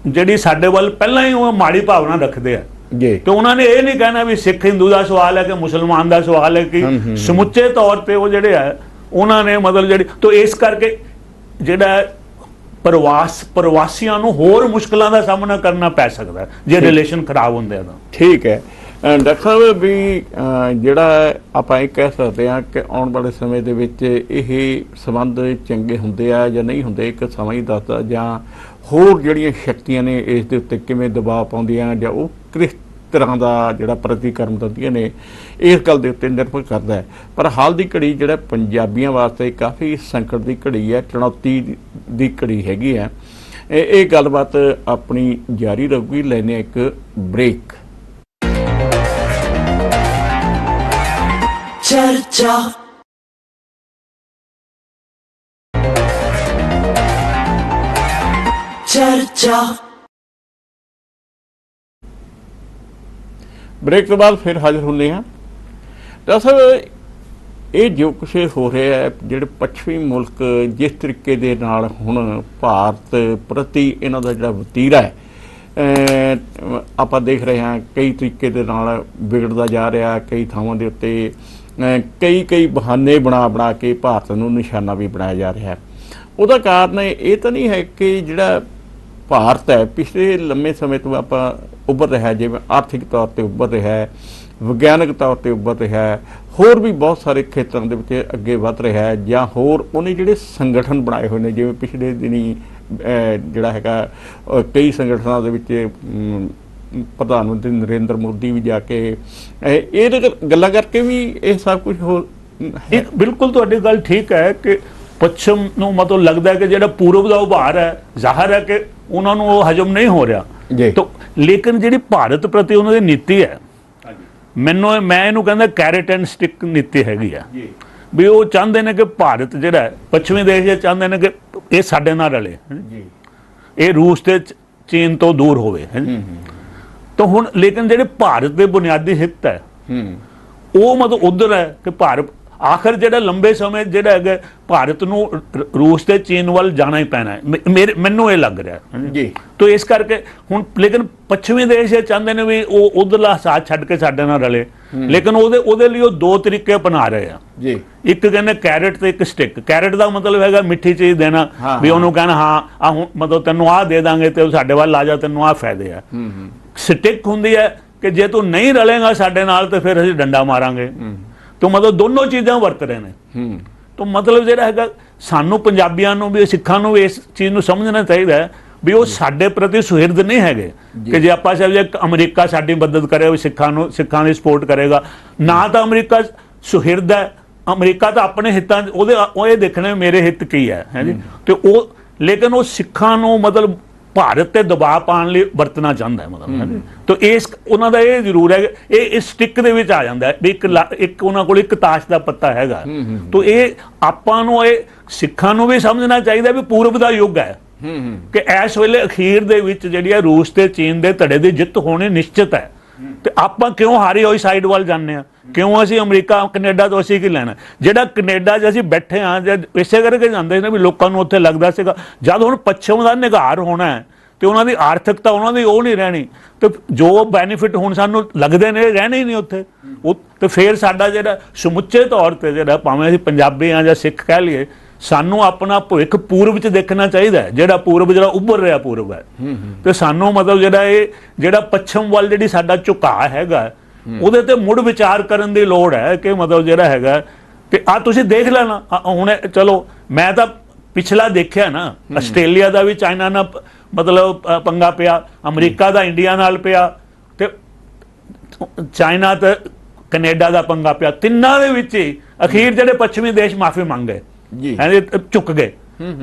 ਜਿਹੜੀ ਸਾਡੇ ਵੱਲ ਪਹਿਲਾਂ ਹੀ ਉਹ ਮਾੜੀ ਭਾਵਨਾ ਰੱਖਦੇ ਆ। ਤੇ ਉਹਨਾਂ ਨੇ ਇਹ ਨਹੀਂ ਕਹਿਣਾ ਵੀ ਸਿੱਖ ਹਿੰਦੂ ਦਾ ਸਵਾਲ ਹੈ ਕਿ ਮੁਸਲਮਾਨ ਦਾ ਸਵਾਲ ਹੈ, ਕਿ ਸਮੁੱਚੇ ਤੌਰ ਤੇ ਉਹ ਜਿਹੜੇ ਹੈ ਉਹਨਾਂ ਨੇ ਮਤਲਬ ਜਿਹੜੀ। ਤਾਂ ਇਸ ਕਰਕੇ ਜਿਹੜਾ ਪ੍ਰਵਾਸੀਆਂ ਨੂੰ ਹੋਰ ਮੁਸ਼ਕਲਾਂ ਦਾ ਸਾਹਮਣਾ ਕਰਨਾ ਪੈ ਸਕਦਾ ਜੇ ਰਿਲੇਸ਼ਨ ਖਰਾਬ ਹੁੰਦੇ ਆ ਤਾਂ। ਠੀਕ ਹੈ ਡਾਕਟਰ ਸਾਹਿਬ, ਵੀ ਜਿਹੜਾ ਆਪਾਂ ਇਹ ਕਹਿ ਸਕਦੇ ਹਾਂ ਕਿ ਆਉਣ ਵਾਲੇ ਸਮੇਂ ਦੇ ਵਿੱਚ ਇਹ ਸੰਬੰਧ ਚੰਗੇ ਹੁੰਦੇ ਆ ਜਾਂ ਨਹੀਂ ਹੁੰਦੇ, ਇੱਕ ਸਮਾਂ ਹੀ ਦੱਸਦਾ, ਜਾਂ ਹੋਰ ਜਿਹੜੀਆਂ ਸ਼ਕਤੀਆਂ ਨੇ ਇਸ ਦੇ ਉੱਤੇ ਕਿਵੇਂ ਦਬਾਅ ਪਾਉਂਦੀਆਂ, ਜਾਂ ਉਹ ਕਿਸ ਤਰ੍ਹਾਂ ਦਾ ਜਿਹੜਾ ਪ੍ਰਤੀਕਰਮ ਦਿੰਦੀਆਂ ਨੇ, ਇਸ ਗੱਲ ਦੇ ਉੱਤੇ ਨਿਰਭਰ ਕਰਦਾ ਹੈ। ਪਰ ਹਾਲ ਦੀ ਘੜੀ ਜਿਹੜਾ ਪੰਜਾਬੀਆਂ ਵਾਸਤੇ ਕਾਫੀ ਸੰਕਟ ਦੀ ਘੜੀ ਹੈ, ਚੁਣੌਤੀ ਦੀ ਘੜੀ ਹੈਗੀ ਹੈ। ਇਹ ਗੱਲਬਾਤ ਆਪਣੀ ਜਾਰੀ ਰਹੂਗੀ। ਲੈਣੇ ਇੱਕ ਬ੍ਰੇਕ। ਚਰਚਾ ਬ੍ਰੇਕ ਤੋਂ ਬਾਅਦ ਫਿਰ ਹਾਜ਼ਰ ਹੁੰਦੇ ਹਾਂ। ਤਾਂ ਸਰ, ਇਹ ਜੋ ਕੁਛ ਹੋ ਰਿਹਾ ਹੈ, ਜਿਹੜੇ ਪੱਛਮੀ ਮੁਲਕ ਜਿਸ ਤਰੀਕੇ ਦੇ ਨਾਲ ਹੁਣ ਭਾਰਤ ਪ੍ਰਤੀ ਇਹਨਾਂ ਦਾ ਜਿਹੜਾ ਵਤੀਰਾ ਹੈ, ਆਪਾਂ ਦੇਖ ਰਹੇ ਹਾਂ ਕਈ ਤਰੀਕੇ ਦੇ ਨਾਲ ਵਿਗੜਦਾ ਜਾ ਰਿਹਾ। ਕਈ ਥਾਵਾਂ ਦੇ ਉੱਤੇ ਕਈ ਬਹਾਨੇ ਬਣਾ ਕੇ ਭਾਰਤ ਨੂੰ ਨਿਸ਼ਾਨਾ ਵੀ ਬਣਾਇਆ ਜਾ ਰਿਹਾ ਹੈ। ਉਹਦਾ ਕਾਰਨ ਇਹ ਤਾਂ ਨਹੀਂ ਹੈ ਕਿ ਜਿਹੜਾ ਭਾਰਤ ਹੈ ਪਿਛਲੇ ਲੰਮੇ ਸਮੇਂ ਤੋਂ ਆਪਾਂ ਉੱਭਰ ਰਿਹਾ, ਜਿਵੇਂ ਆਰਥਿਕ ਤੌਰ ਤੇ ਉੱਭਰ ਰਿਹਾ ਹੈ, ਵਿਗਿਆਨਕ ਤੌਰ ਤੇ ਉੱਭਰ ਰਿਹਾ ਹੈ, ਹੋਰ ਵੀ ਬਹੁਤ ਸਾਰੇ ਖੇਤਰਾਂ ਦੇ ਵਿੱਚ ਅੱਗੇ ਵੱਧ ਰਿਹਾ ਹੈ, ਜਾਂ ਹੋਰ ਉਹਨੇ ਜਿਹੜੇ ਸੰਗਠਨ ਬਣਾਏ ਹੋਏ ਨੇ, ਜਿਵੇਂ ਪਿਛਲੇ ਦਿਨੀ ਜਿਹੜਾ ਹੈਗਾ ਕਈ ਸੰਗਠਨਾਂ ਦੇ ਵਿੱਚ ਪ੍ਰਧਾਨ ਮੰਤਰੀ ਨਰਿੰਦਰ ਮੋਦੀ ਵੀ ਜਾ ਕੇ ਇਹ ਗੱਲਾਂ ਕਰਕੇ ਵੀ ਇਹ ਸਭ ਕੁਝ ਹੋ। ਬਿਲਕੁਲ ਤੁਹਾਡੀ ਗੱਲ ਠੀਕ ਹੈ ਕਿ ਪੱਛਮ ਨੂੰ ਮਤਲਬ ਲੱਗਦਾ ਹੈ ਕਿ ਜਿਹੜਾ ਪੂਰਬ ਦਾ ਉਭਾਰ ਹੈ, ਜ਼ਾਹਰ ਹੈ ਕਿ ਉਹਨਾਂ ਨੂੰ ਉਹ ਹਜਮ ਨਹੀਂ ਹੋ ਰਿਹਾ। ਤਾਂ ਲੇਕਿਨ ਜਿਹੜੀ ਭਾਰਤ ਪ੍ਰਤੀ ਉਹਨਾਂ ਦੀ ਨੀਤੀ ਹੈ, ਮੈਂ ਇਹਨੂੰ ਕਹਿੰਦਾ ਕੈਰਟ ਐਂਡ ਸਟਿਕ ਨੀਤੀ ਹੈਗੀ ਆ। ਵੀ ਉਹ ਚਾਹੁੰਦੇ ਨੇ ਕਿ ਭਾਰਤ ਜਿਹੜਾ ਹੈ, ਪੱਛਮੀ ਦੇਸ਼ ਚਾਹੁੰਦੇ ਨੇ ਕਿ ਇਹ ਸਾਡੇ ਨਾਲ ਰਲੇ, ਇਹ ਰੂਸ ਤੇ ਚੀਨ ਤੋਂ ਦੂਰ ਹੋਵੇ। ਤਾਂ ਹੁਣ ਲੇਕਿਨ ਜਿਹੜੇ ਭਾਰਤ ਦੇ ਬੁਨਿਆਦੀ ਹਿੱਤ ਹੈ, ਉਹ ਮਤਲਬ ਉਧਰ ਹੈ ਕਿ ਭਾਰਤ ਆਖਰ ਜਿਹੜਾ ਲੰਬੇ ਸਮੇਂ ਜਿਹੜਾ ਹੈਗਾ ਭਾਰਤ ਨੂੰ ਰੂਸ ਤੇ ਚੀਨ ਵੱਲ ਜਾਣਾ ਹੀ ਪੈਣਾ ਹੈ, ਮੈਨੂੰ ਇਹ ਲੱਗ ਰਿਹਾ ਜੀ। ਤਾਂ ਇਸ ਕਰਕੇ ਹੁਣ ਲੇਕਿਨ ਪੱਛਮੀ ਦੇਸ਼ ਇਹ ਚਾਹੁੰਦੇ ਨੇ ਵੀ ਉਹ ਉਧਰਲਾ ਸਾਥ ਛੱਡ ਕੇ ਸਾਡੇ ਨਾਲ ਰਲੇ, ਲੇਕਿਨ ਉਹਦੇ ਲਈ ਉਹ ਦੋ ਤਰੀਕੇ ਅਪਣਾ ਰਹੇ ਆ ਜੀ। ਇੱਕ ਕਹਿੰਦੇ ਕੈਰਟ ਤੇ ਇੱਕ ਸਟਿਕ। ਕੈਰਟ ਦਾ ਮਤਲਬ ਹੈਗਾ ਮਿੱਠੀ ਚੀਜ਼ ਦੇਣਾ, ਵੀ ਉਹਨੂੰ ਕਹਿਣਾ ਹਾਂ ਆ ਹੁਣ ਮਤਲਬ ਤੈਨੂੰ ਆਹ ਦੇ ਦਾਂਗੇ ਤੇ ਸਾਡੇ ਵੱਲ ਆ ਜਾ, ਤੈਨੂੰ ਆਹ ਫਾਇਦੇ ਆ। ਸਟਿਕ ਹੁੰਦੀ ਹੈ ਕਿ ਜੇ ਤੂੰ ਨਹੀਂ ਰਲੇਗਾ ਸਾਡੇ ਨਾਲ ਤੇ ਫਿਰ ਅਸੀਂ ਡੰਡਾ ਮਾਰਾਂਗੇ। ਤਾਂ ਮਤਲਬ ਦੋਨੋਂ ਚੀਜ਼ਾਂ ਵਰਤ ਰਹੇ ਨੇ। ਤਾਂ ਮਤਲਬ ਜਿਹੜਾ ਹੈਗਾ ਸਾਨੂੰ ਪੰਜਾਬੀਆਂ ਨੂੰ ਵੀ, ਸਿੱਖਾਂ ਨੂੰ ਵੀ ਇਸ ਚੀਜ਼ ਨੂੰ ਸਮਝਣਾ ਚਾਹੀਦਾ ਹੈ ਵੀ ਉਹ ਸਾਡੇ ਪ੍ਰਤੀ ਸੁਹਿਰਦ ਨਹੀਂ ਹੈਗੇ ਕਿ ਜੇ ਆਪਾਂ ਸਮਝੇ ਅਮਰੀਕਾ ਸਾਡੀ ਮਦਦ ਕਰੇ, ਸਿੱਖਾਂ ਦੀ ਸਪੋਰਟ ਕਰੇਗਾ। ਨਾ ਤਾਂ ਅਮਰੀਕਾ ਸੁਹਿਰਦ ਹੈ, ਅਮਰੀਕਾ ਤਾਂ ਆਪਣੇ ਹਿੱਤਾਂ ਉਹ ਇਹ ਦੇਖਣਾ ਮੇਰੇ ਹਿੱਤ ਕੀ ਹੈ ਜੀ। ਤੇ ਉਹ ਲੇਕਿਨ ਉਹ ਸਿੱਖਾਂ ਨੂੰ ਮਤਲਬ ਭਾਰਤ ਤੇ ਦਬਾਅ ਪਾਉਣ ਲਈ ਵਰਤਣਾ ਚਾਹੁੰਦਾ ਹੈ ਮਤਲਬ। ਤਾਂ ਇਸ ਉਹਨਾਂ ਦਾ ਇਹ ਜ਼ਰੂਰ ਹੈ ਇਹ ਸਟਿੱਕ ਦੇ ਵਿੱਚ ਆ ਜਾਂਦਾ ਵੀ ਇੱਕ ਉਹਨਾਂ ਕੋਲ ਇੱਕ ਤਾਸ਼ ਦਾ ਪੱਤਾ ਹੈਗਾ। ਤਾਂ ਇਹ ਆਪਾਂ ਨੂੰ ਇਹ ਸਿੱਖਾਂ ਨੂੰ ਵੀ ਸਮਝਣਾ ਚਾਹੀਦਾ ਵੀ ਪੂਰਬ ਦਾ ਯੁੱਗ ਹੈ ਕਿ ਇਸ ਵੇਲੇ ਅਖੀਰ ਦੇ ਵਿੱਚ ਜਿਹੜੀ ਹੈ ਰੂਸ ਤੇ ਚੀਨ ਦੇ ਧੜੇ ਦੀ ਜਿੱਤ ਹੋਣੀ ਨਿਸ਼ਚਿਤ ਹੈ। ਤੇ ਆਪਾਂ ਕਿਉਂ ਹਾਰੀ ਹੋਈ ਸਾਈਡ ਵੱਲ ਜਾਂਦੇ ਆ? ਕਿਉਂ ਅਸੀਂ ਅਮਰੀਕਾ ਕੈਨੇਡਾ ਤੋਂ ਅਸੀਂ ਕੀ ਲੈਣਾ? ਜਿਹੜਾ ਕੈਨੇਡਾ 'ਚ ਅਸੀਂ ਬੈਠੇ ਹਾਂ ਜਦ ਇਸੇ ਕਰਕੇ ਜਾਂਦੇ ਨੇ ਵੀ ਲੋਕਾਂ ਨੂੰ ਉੱਥੇ ਲੱਗਦਾ ਸੀਗਾ ਜਦ ਹੁਣ ਪੱਛਮ ਦਾ ਨਿਘਾਰ ਹੋਣਾ ਹੈ ਤੇ ਉਹਨਾਂ ਦੀ ਆਰਥਿਕਤਾ ਉਹਨਾਂ ਦੀ ਉਹ ਨਹੀਂ ਰਹਿਣੀ ਤੇ ਜੋ ਬੈਨੀਫਿਟ ਹੁਣ ਸਾਨੂੰ ਲੱਗਦੇ ਨੇ ਰਹਿਣੇ ਹੀ ਨਹੀਂ ਉੱਥੇ। ਉਹ ਤੇ ਫਿਰ ਸਾਡਾ ਜਿਹੜਾ ਸਮੁੱਚੇ ਤੌਰ ਤੇ ਜਿਹੜਾ ਭਾਵੇਂ ਅਸੀਂ ਪੰਜਾਬੀ ਆ ਜਾਂ ਸਿੱਖ ਕਹਿ ਲਈਏ ਸਾਨੂੰ ਆਪਣਾ ਭਵਿੱਖ ਪੂਰਬ 'ਚ ਦੇਖਣਾ ਚਾਹੀਦਾ ਹੈ। ਜਿਹੜਾ ਪੂਰਬ ਜਿਹੜਾ ਉੱਭਰ ਰਿਹਾ ਪੂਰਬ ਹੈ ਤੇ ਸਾਨੂੰ ਮਤਲਬ ਜਿਹੜਾ ਪੱਛਮ ਵੱਲ ਜਿਹੜੀ ਸਾਡਾ ਝੁਕਾਅ ਹੈਗਾ ਉਹਦੇ ਤੇ ਮੁੜ ਵਿਚਾਰ ਕਰਨ ਦੀ ਲੋੜ ਹੈ ਕਿ ਮਤਲਬ ਜਿਹੜਾ ਹੈਗਾ ਤੇ ਆ ਤੁਸੀਂ ਦੇਖ ਲੈਣਾ ਹੁਣ ਚਲੋ ਮੈਂ ਤਾਂ ਪਿਛਲਾ ਦੇਖਿਆ ਨਾ ਆਸਟ੍ਰੇਲੀਆ ਦਾ ਵੀ ਚਾਈਨਾ ਨਾਲ ਮਤਲਬ ਪੰਗਾ ਪਿਆ, ਅਮਰੀਕਾ ਦਾ ਇੰਡੀਆ ਨਾਲ ਪਿਆ ਤੇ ਚਾਈਨਾ ਤੇ ਕੈਨੇਡਾ ਦਾ ਪੰਗਾ ਪਿਆ। ਤਿੰਨਾਂ ਦੇ ਵਿੱਚ ਹੀ ਅਖੀਰ ਜਿਹੜੇ ਪੱਛਮੀ ਦੇਸ਼ ਮਾਫੀ ਮੰਗ ਗਏ ਝੁਕ ਗਏ।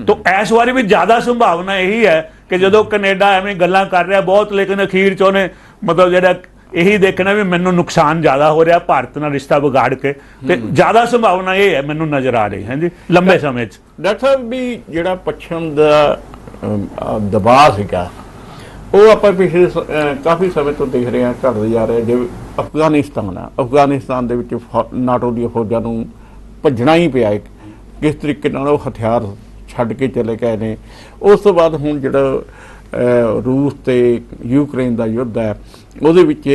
ਤਾਂ ਇਸ ਵਾਰੀ ਵੀ ਜ਼ਿਆਦਾ ਸੰਭਾਵਨਾ ਇਹੀ ਹੈ ਕਿ ਜਦੋਂ ਕੈਨੇਡਾ ਐਵੇਂ ਗੱਲਾਂ ਕਰ ਰਿਹਾ ਬਹੁਤ ਲੇਕਿਨ ਅਖੀਰ 'ਚ ਉਹਨੇ ਮਤਲਬ ਜਿਹੜਾ ਇਹੀ ਦੇਖਣਾ ਵੀ ਮੈਨੂੰ ਨੁਕਸਾਨ ਜ਼ਿਆਦਾ ਹੋ ਰਿਹਾ ਭਾਰਤ ਨਾਲ ਰਿਸ਼ਤਾ ਵਿਗਾੜ ਕੇ ਤੇ ਜ਼ਿਆਦਾ ਸੰਭਾਵਨਾ ਇਹ ਹੈ ਮੈਨੂੰ ਨਜ਼ਰ ਆ ਰਹੀ ਹੈ ਜੀ ਲੰਬੇ ਸਮੇਂ 'ਚ। ਡਾਕਟਰ ਸਾਹਿਬ ਵੀ ਜਿਹੜਾ ਪੱਛਮ ਦਾ ਦਬਾਅ ਸੀਗਾ ਉਹ ਆਪਾਂ ਪਿਛਲੇ ਕਾਫੀ ਸਮੇਂ ਤੋਂ ਦੇਖ ਰਹੇ ਹਾਂ ਘਟਦਾ ਜਾ ਰਿਹਾ। ਜਿਵੇਂ ਅਫਗਾਨਿਸਤਾਨ ਆ, ਅਫਗਾਨਿਸਤਾਨ ਦੇ ਵਿੱਚ ਨਾਟੋ ਦੀਆਂ ਫੌਜਾਂ ਨੂੰ ਭੱਜਣਾ ਹੀ ਪਿਆ ਕਿਸ ਤਰੀਕੇ ਨਾਲ ਉਹ ਹਥਿਆਰ ਛੱਡ ਕੇ ਚਲੇ ਗਏ ਨੇ। ਉਸ ਤੋਂ ਬਾਅਦ ਹੁਣ ਜਿਹੜਾ ਰੂਸ ਤੇ ਯੂਕਰੇਨ ਦਾ ਯੁੱਧ ਹੈ ਉਹਦੇ ਵਿੱਚ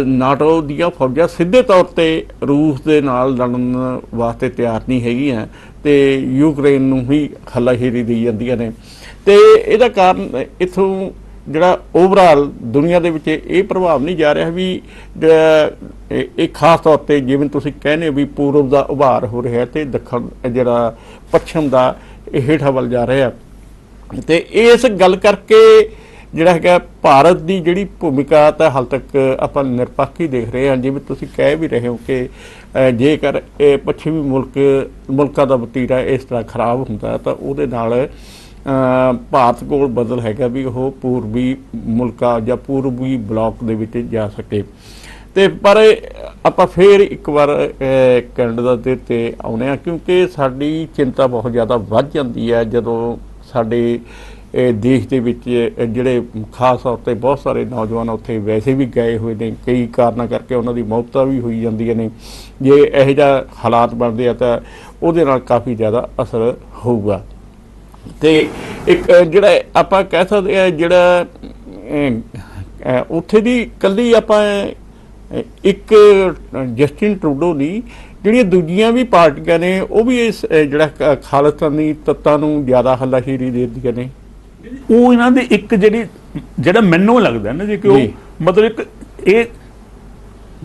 ਨਾਟੋ ਦੀਆਂ ਫੌਜਾਂ ਸਿੱਧੇ ਤੌਰ ਤੇ ਰੂਸ ਦੇ ਨਾਲ ਲੜਨ ਵਾਸਤੇ ਤਿਆਰ ਨਹੀਂ ਹੈਗੀਆਂ ਤੇ ਯੂਕਰੇਨ ਨੂੰ ਹੀ ਹੱਲਾਸ਼ੇਰੀ ਦੇਈ ਜਾਂਦੀਆਂ ਨੇ। ਤੇ ਇਹਦਾ ਕਾਰਨ ਇੱਥੋਂ ਜਿਹੜਾ ਓਵਰਆਲ ਦੁਨੀਆ ਦੇ ਵਿੱਚ ਇਹ ਪ੍ਰਭਾਵ ਨਹੀਂ ਜਾ ਰਿਹਾ ਵੀ ਇਹ ਖਾਸ ਤੌਰ ਤੇ ਜਿਵੇਂ ਤੁਸੀਂ ਕਹਿੰਦੇ ਵੀ ਪੂਰਬ ਦਾ ਉਭਾਰ ਹੋ ਰਿਹਾ ਤੇ ਦੱਖਣ ਜਿਹੜਾ ਪੱਛਮ ਦਾ ਇਹ ਹੇਠਾਂ ਵੱਲ ਜਾ ਰਿਹਾ। ਤੇ ਇਸ ਗੱਲ ਕਰਕੇ ਜਿਹੜਾ ਹੈਗਾ ਭਾਰਤ ਦੀ ਜਿਹੜੀ ਭੂਮਿਕਾ ਤਾਂ ਹਾਲ ਤੱਕ ਆਪਾਂ ਨਿਰਪੱਖ ਹੀ ਦੇਖ ਰਹੇ ਹਾਂ। ਜਿਵੇਂ ਤੁਸੀਂ ਕਹਿ ਵੀ ਰਹੇ ਹੋ ਕਿ ਜੇਕਰ ਇਹ ਪੱਛਮੀ ਮੁਲਕਾਂ ਦਾ ਵਤੀਰਾ ਇਸ ਤਰ੍ਹਾਂ ਖਰਾਬ ਹੁੰਦਾ ਤਾਂ ਉਹਦੇ ਨਾਲ ਭਾਰਤ ਕੋਲ ਬਦਲ ਹੈਗਾ ਵੀ ਉਹ ਪੂਰਬੀ ਮੁਲਕਾਂ ਜਾਂ ਪੂਰਬੀ ਬਲਾਕ ਦੇ ਵਿੱਚ ਜਾ ਸਕੇ। ਤੇ ਪਰ ਆਪਾਂ ਫਿਰ ਇੱਕ ਵਾਰ ਕੈਨੇਡਾ ਦੇ ਤੇ ਆਉਂਦੇ ਹਾਂ ਕਿਉਂਕਿ ਸਾਡੀ ਚਿੰਤਾ ਬਹੁਤ ਜ਼ਿਆਦਾ ਵੱਧ ਜਾਂਦੀ ਹੈ ਜਦੋਂ ਸਾਡੇ ਦੇਸ਼ ਦੇ ਵਿੱਚ ਜਿਹੜੇ ਖਾਸ ਤੌਰ ਤੇ ਬਹੁਤ ਸਾਰੇ ਨੌਜਵਾਨ ਉੱਥੇ ਵੈਸੇ ਵੀ ਗਏ ਹੋਏ ਨੇ ਕਈ ਕਾਰਨਾਂ ਕਰਕੇ ਉਹਨਾਂ ਦੀ ਮੌਤਾਂ ਵੀ ਹੋਈ ਜਾਂਦੀਆਂ ਨੇ। ਜੇ ਇਹੋ ਜਿਹਾ ਹਾਲਾਤ ਬਣਦੇ ਆ ਤਾਂ ਉਹਦੇ ਨਾਲ ਕਾਫੀ ਜ਼ਿਆਦਾ ਅਸਰ ਹੋਊਗਾ। ਤੇ ਇੱਕ ਜਿਹੜਾ ਆਪਾਂ ਕਹਿ ਸਕਦੇ ਆ ਜਿਹੜਾ ਉੱਥੇ ਦੀ ਇਕੱਲੀ ਆਪਾਂ ਇੱਕ ਜਸਟਿਨ ਟਰੂਡੋ ਦੀ ਜਿਹੜੀਆਂ ਦੂਜੀਆਂ ਵੀ ਪਾਰਟੀਆਂ ਨੇ ਉਹ ਵੀ ਇਸ ਜਿਹੜਾ ਖਾਲਿਸਤਾਨੀ ਤੱਤਾਂ ਨੂੰ ਜ਼ਿਆਦਾ ਹੱਲਾਸ਼ੇਰੀ ਦੇ ਦਿੰਦੀਆਂ ਨੇ। ਉਹ ਇਹਨਾਂ ਦੀ ਇੱਕ ਜਿਹੜਾ ਮੈਨੂੰ ਲੱਗਦਾ ਨਾ ਜੀ ਕਿ ਉਹ ਮਤਲਬ ਇੱਕ ਇਹ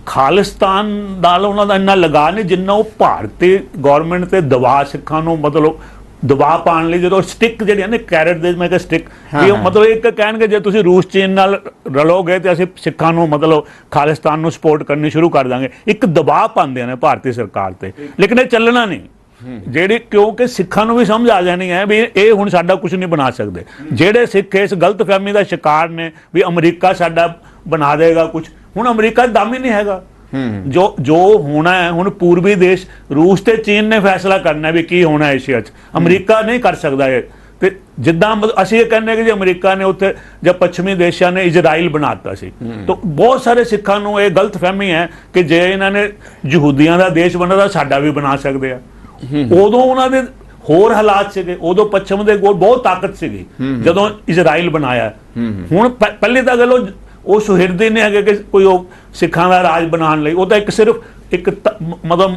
ਖਾਲਿਸਤਾਨ ਨਾਲ ਉਹਨਾਂ ਦਾ ਇੰਨਾ ਲਗਾ ਨਹੀਂ ਜਿੰਨਾ ਉਹ ਭਾਰਤੀ ਗੌਰਮੈਂਟ ਤੇ ਦਬਾਅ ਸਿੱਖਾਂ ਨੂੰ ਮਤਲਬ ਦਬਾਅ ਪਾਉਣ ਲਈ ਜਦੋਂ ਸਟਿੱਕ ਜਿਹੜੇ ਨੇ ਕੈਰਟ ਦੇ ਮੈਂ ਕਿਹਾ ਸਟਿੱਕ ਇਹ ਮਤਲਬ ਇੱਕ ਕਹਿਣਗੇ ਜੇ ਤੁਸੀਂ ਰੂਸ ਚੀਨ ਨਾਲ ਰਲੋਗੇ ਤੇ ਅਸੀਂ ਸਿੱਖਾਂ ਨੂੰ ਮਤਲਬ ਖਾਲਿਸਤਾਨ ਨੂੰ ਸਪੋਰਟ ਕਰਨੀ ਸ਼ੁਰੂ ਕਰ ਦਾਂਗੇ। ਇੱਕ ਦਬਾਅ ਪਾਉਂਦੇ ਨੇ ਭਾਰਤੀ ਸਰਕਾਰ ਤੇ ਲੇਕਿਨ ਇਹ ਚੱਲਣਾ ਨਹੀਂ ਜਿਹੜੇ ਕਿਉਂਕਿ ਸਿੱਖਾਂ ਨੂੰ ਵੀ ਸਮਝ ਆ ਜਾਣੀ ਹੈ ਵੀ ਇਹ ਹੁਣ ਸਾਡਾ ਕੁਝ ਨਹੀਂ ਬਣਾ ਸਕਦੇ। ਜਿਹੜੇ ਸਿੱਖ ਇਸ ਗਲਤਫਹਿਮੀ ਦਾ ਸ਼ਿਕਾਰ ਨੇ ਵੀ ਅਮਰੀਕਾ ਸਾਡਾ ਬਣਾ ਦੇਗਾ ਕੁਝ, ਹੁਣ ਅਮਰੀਕਾ ਦਮ ਹੀ ਨਹੀਂ ਹੈਗਾ। ਜੋ ਹੋਣਾ ਹੈ ਹੁਣ ਪੂਰਬੀ ਦੇਸ਼ ਰੂਸ ਤੇ ਚੀਨ ਨੇ ਫੈਸਲਾ ਕਰਨਾ ਵੀ ਕੀ ਹੋਣਾ ਏਸ਼ੀਆ 'ਚ, ਅਮਰੀਕਾ ਨਹੀਂ ਕਰ ਸਕਦਾ ਇਹ। ਤੇ ਜਿੱਦਾਂ ਅਸੀਂ ਇਹ ਕਹਿੰਦੇ ਕਿ ਜੇ ਅਮਰੀਕਾ ਨੇ ਉੱਥੇ ਜਾਂ ਪੱਛਮੀ ਦੇਸ਼ਾਂ ਨੇ ਇਜ਼ਰਾਈਲ ਬਣਾਤਾ ਸੀ ਤਾਂ ਬਹੁਤ ਸਾਰੇ ਸਿੱਖਾਂ ਨੂੰ ਇਹ ਗਲਤਫਹਿਮੀ ਹੈ ਕਿ ਜੇ ਇਹਨਾਂ ਨੇ ਯਹੂਦੀਆਂ ਦਾ ਦੇਸ਼ ਬਣਾਤਾ ਸਾਡਾ ਵੀ ਬਣਾ ਸਕਦੇ ਆ। ਉਦੋਂ ਉਹਨਾਂ ਦੇ ਹੋਰ ਹਾਲਾਤ ਸੀਗੇ, ਉਦੋਂ ਪੱਛਮ ਦੇ ਕੋਲ ਬਹੁਤ ਤਾਕਤ ਸੀਗੀ ਜਦੋਂ ਇਜ਼ਰਾਈਲ ਬਣਾਇਆ। ਹੁਣ ਪਹਿਲੇ ਤਾਂ ਗੱਲ ਉਹ ਸੁਹਿਰਦੇ ਨੇ ਹੈਗੇ ਕਿ ਕੋਈ ਉਹ ਸਿੱਖਾਂ ਦਾ ਰਾਜ ਬਣਾਉਣ ਲਈ, ਉਹ ਤਾਂ ਇੱਕ ਸਿਰਫ ਇੱਕ ਮਤਲਬ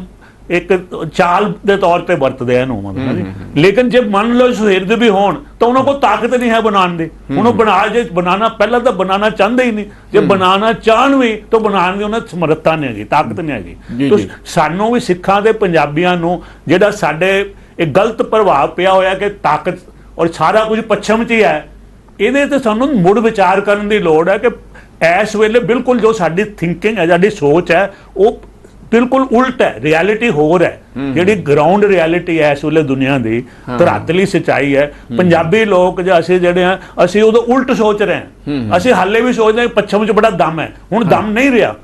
ਇੱਕ ਚਾਲ ਦੇ ਤੌਰ ਤੇ ਵਰਤਦੇ ਆ ਇਹਨੂੰ ਮਤਲਬ। ਲੇਕਿਨ ਜੇ ਮੰਨ ਲਓ ਸੁਹਿਰਦ ਵੀ ਹੋਣ ਤਾਂ ਉਹਨਾਂ ਕੋਲ ਤਾਕਤ ਨਹੀਂ ਹੈ ਬਣਾਉਣ ਦੀ। ਹੁਣ ਉਹ ਜੇ ਬਣਾਉਣਾ ਪਹਿਲਾਂ ਤਾਂ ਬਣਾਉਣਾ ਚਾਹੁੰਦੇ ਹੀ ਨਹੀਂ, ਜੇ ਬਣਾਉਣਾ ਚਾਹਣ ਵੀ ਤਾਂ ਬਣਾਉਣ ਦੀ ਉਹਨਾਂ ਸਮਰੱਥਾ ਨਹੀਂ ਹੈਗੀ, ਤਾਕਤ ਨਹੀਂ ਹੈਗੀ। ਤਾਂ ਸਾਨੂੰ ਵੀ ਸਿੱਖਾਂ ਦੇ ਪੰਜਾਬੀਆਂ ਨੂੰ ਜਿਹੜਾ ਸਾਡੇ ਇਹ ਗਲਤ ਪ੍ਰਭਾਵ ਪਿਆ ਹੋਇਆ ਕਿ ਤਾਕਤ ਔਰ ਸਾਰਾ ਕੁਝ ਪੱਛਮ 'ਚ ਹੀ ਹੈ, ਇਹਦੇ ਤੇ ਸਾਨੂੰ ਮੁੜ ਵਿਚਾਰ ਕਰਨ ਦੀ ਲੋੜ ਹੈ ਕਿ ਇਸ ਵੇਲੇ ਬਿਲਕੁਲ ਜੋ ਸਾਡੀ ਥਿੰਕਿੰਗ ਹੈ ਸਾਡੀ ਸੋਚ ਹੈ ਉਹ ਬਿਲਕੁਲ ਉਲਟ ਹੈ, ਰਿਐਲਿਟੀ ਹੋਰ ਹੈ। ਜਿਹੜੀ ਗਰਾਊਂਡ ਰਿਐਲਿਟੀ ਹੈ ਇਸ ਵੇਲੇ ਦੁਨੀਆ ਦੀ, ਧਰਾਤਲੀ ਸੱਚਾਈ ਹੈ। ਪੰਜਾਬੀ ਲੋਕ ਜਾਂ ਅਸੀਂ ਜਿਹੜੇ ਆ, ਅਸੀਂ ਉਦੋਂ ਉਲਟ ਸੋਚ ਰਹੇ ਹਾਂ। ਅਸੀਂ ਹਾਲੇ ਵੀ ਸੋਚਦੇ ਹਾਂ ਪੱਛਮ 'ਚ ਬੜਾ ਦਮ ਹੈ, ਹੁਣ ਦਮ ਨਹੀਂ ਰਿਹਾ।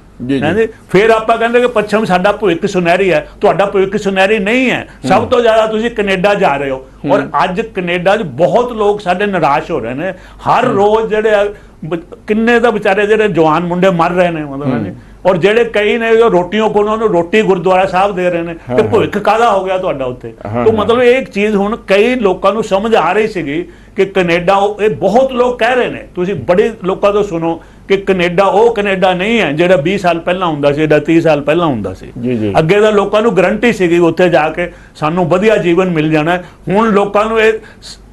ਫਿਰ ਆਪਾਂ ਕਹਿੰਦੇ ਕਿ ਪੱਛਮ ਸਾਡਾ ਭਵਿੱਖ ਸੁਨਹਿਰੀ ਹੈ। ਤੁਹਾਡਾ ਭਵਿੱਖ ਸੁਨਹਿਰੀ ਨਹੀਂ ਹੈ। ਸਭ ਤੋਂ ਜ਼ਿਆਦਾ ਤੁਸੀਂ ਕੈਨੇਡਾ ਜਾ ਰਹੇ ਹੋ, ਔਰ ਅੱਜ ਕੈਨੇਡਾ 'ਚ ਬਹੁਤ ਲੋਕ ਸਾਡੇ ਨਿਰਾਸ਼ ਹੋ ਰਹੇ ਨੇ। ਹਰ ਰੋਜ਼ ਜਿਹੜੇ ਕਿੰਨੇ ਤਾਂ ਵਿਚਾਰੇ ਜਿਹੜੇ ਜਵਾਨ ਮੁੰਡੇ ਮਰ ਰਹੇ ਨੇ, ਮਤਲਬ, ਔਰ ਜਿਹੜੇ ਕਈ ਨੇ ਰੋਟੀਆਂ ਕੋਲ ਉਹਨੂੰ ਰੋਟੀ ਗੁਰਦੁਆਰਾ ਸਾਹਿਬ ਦੇ ਰਹੇ ਨੇ, ਤੇ ਭਵਿੱਖ ਕਾਹਦਾ ਹੋ ਗਿਆ ਤੁਹਾਡਾ ਉੱਥੇ? ਤਾਂ ਮਤਲਬ ਇਹ ਇੱਕ ਚੀਜ਼ ਹੁਣ ਕਈ ਲੋਕਾਂ ਨੂੰ ਸਮਝ ਆ ਰਹੀ ਸੀਗੀ ਕਿ ਕੈਨੇਡਾ, ਇਹ ਬਹੁਤ ਲੋਕ ਕਹਿ ਰਹੇ ਨੇ, ਤੁਸੀਂ ਬੜੇ ਲੋਕਾਂ ਤੋਂ ਸੁਣੋ ਕਿ ਕੈਨੇਡਾ ਉਹ ਕੈਨੇਡਾ ਨਹੀਂ ਹੈ ਜਿਹੜਾ 20 ਸਾਲ ਪਹਿਲਾਂ ਹੁੰਦਾ ਸੀ, ਜਿਹੜਾ 30 ਸਾਲ ਪਹਿਲਾਂ ਹੁੰਦਾ ਸੀ। ਅੱਗੇ ਤਾਂ ਲੋਕਾਂ ਨੂੰ ਗਰੰਟੀ ਸੀਗੀ ਉੱਥੇ ਜਾ ਕੇ ਸਾਨੂੰ ਵਧੀਆ ਜੀਵਨ ਮਿਲ ਜਾਣਾ। ਹੁਣ ਲੋਕਾਂ ਨੂੰ ਇਹ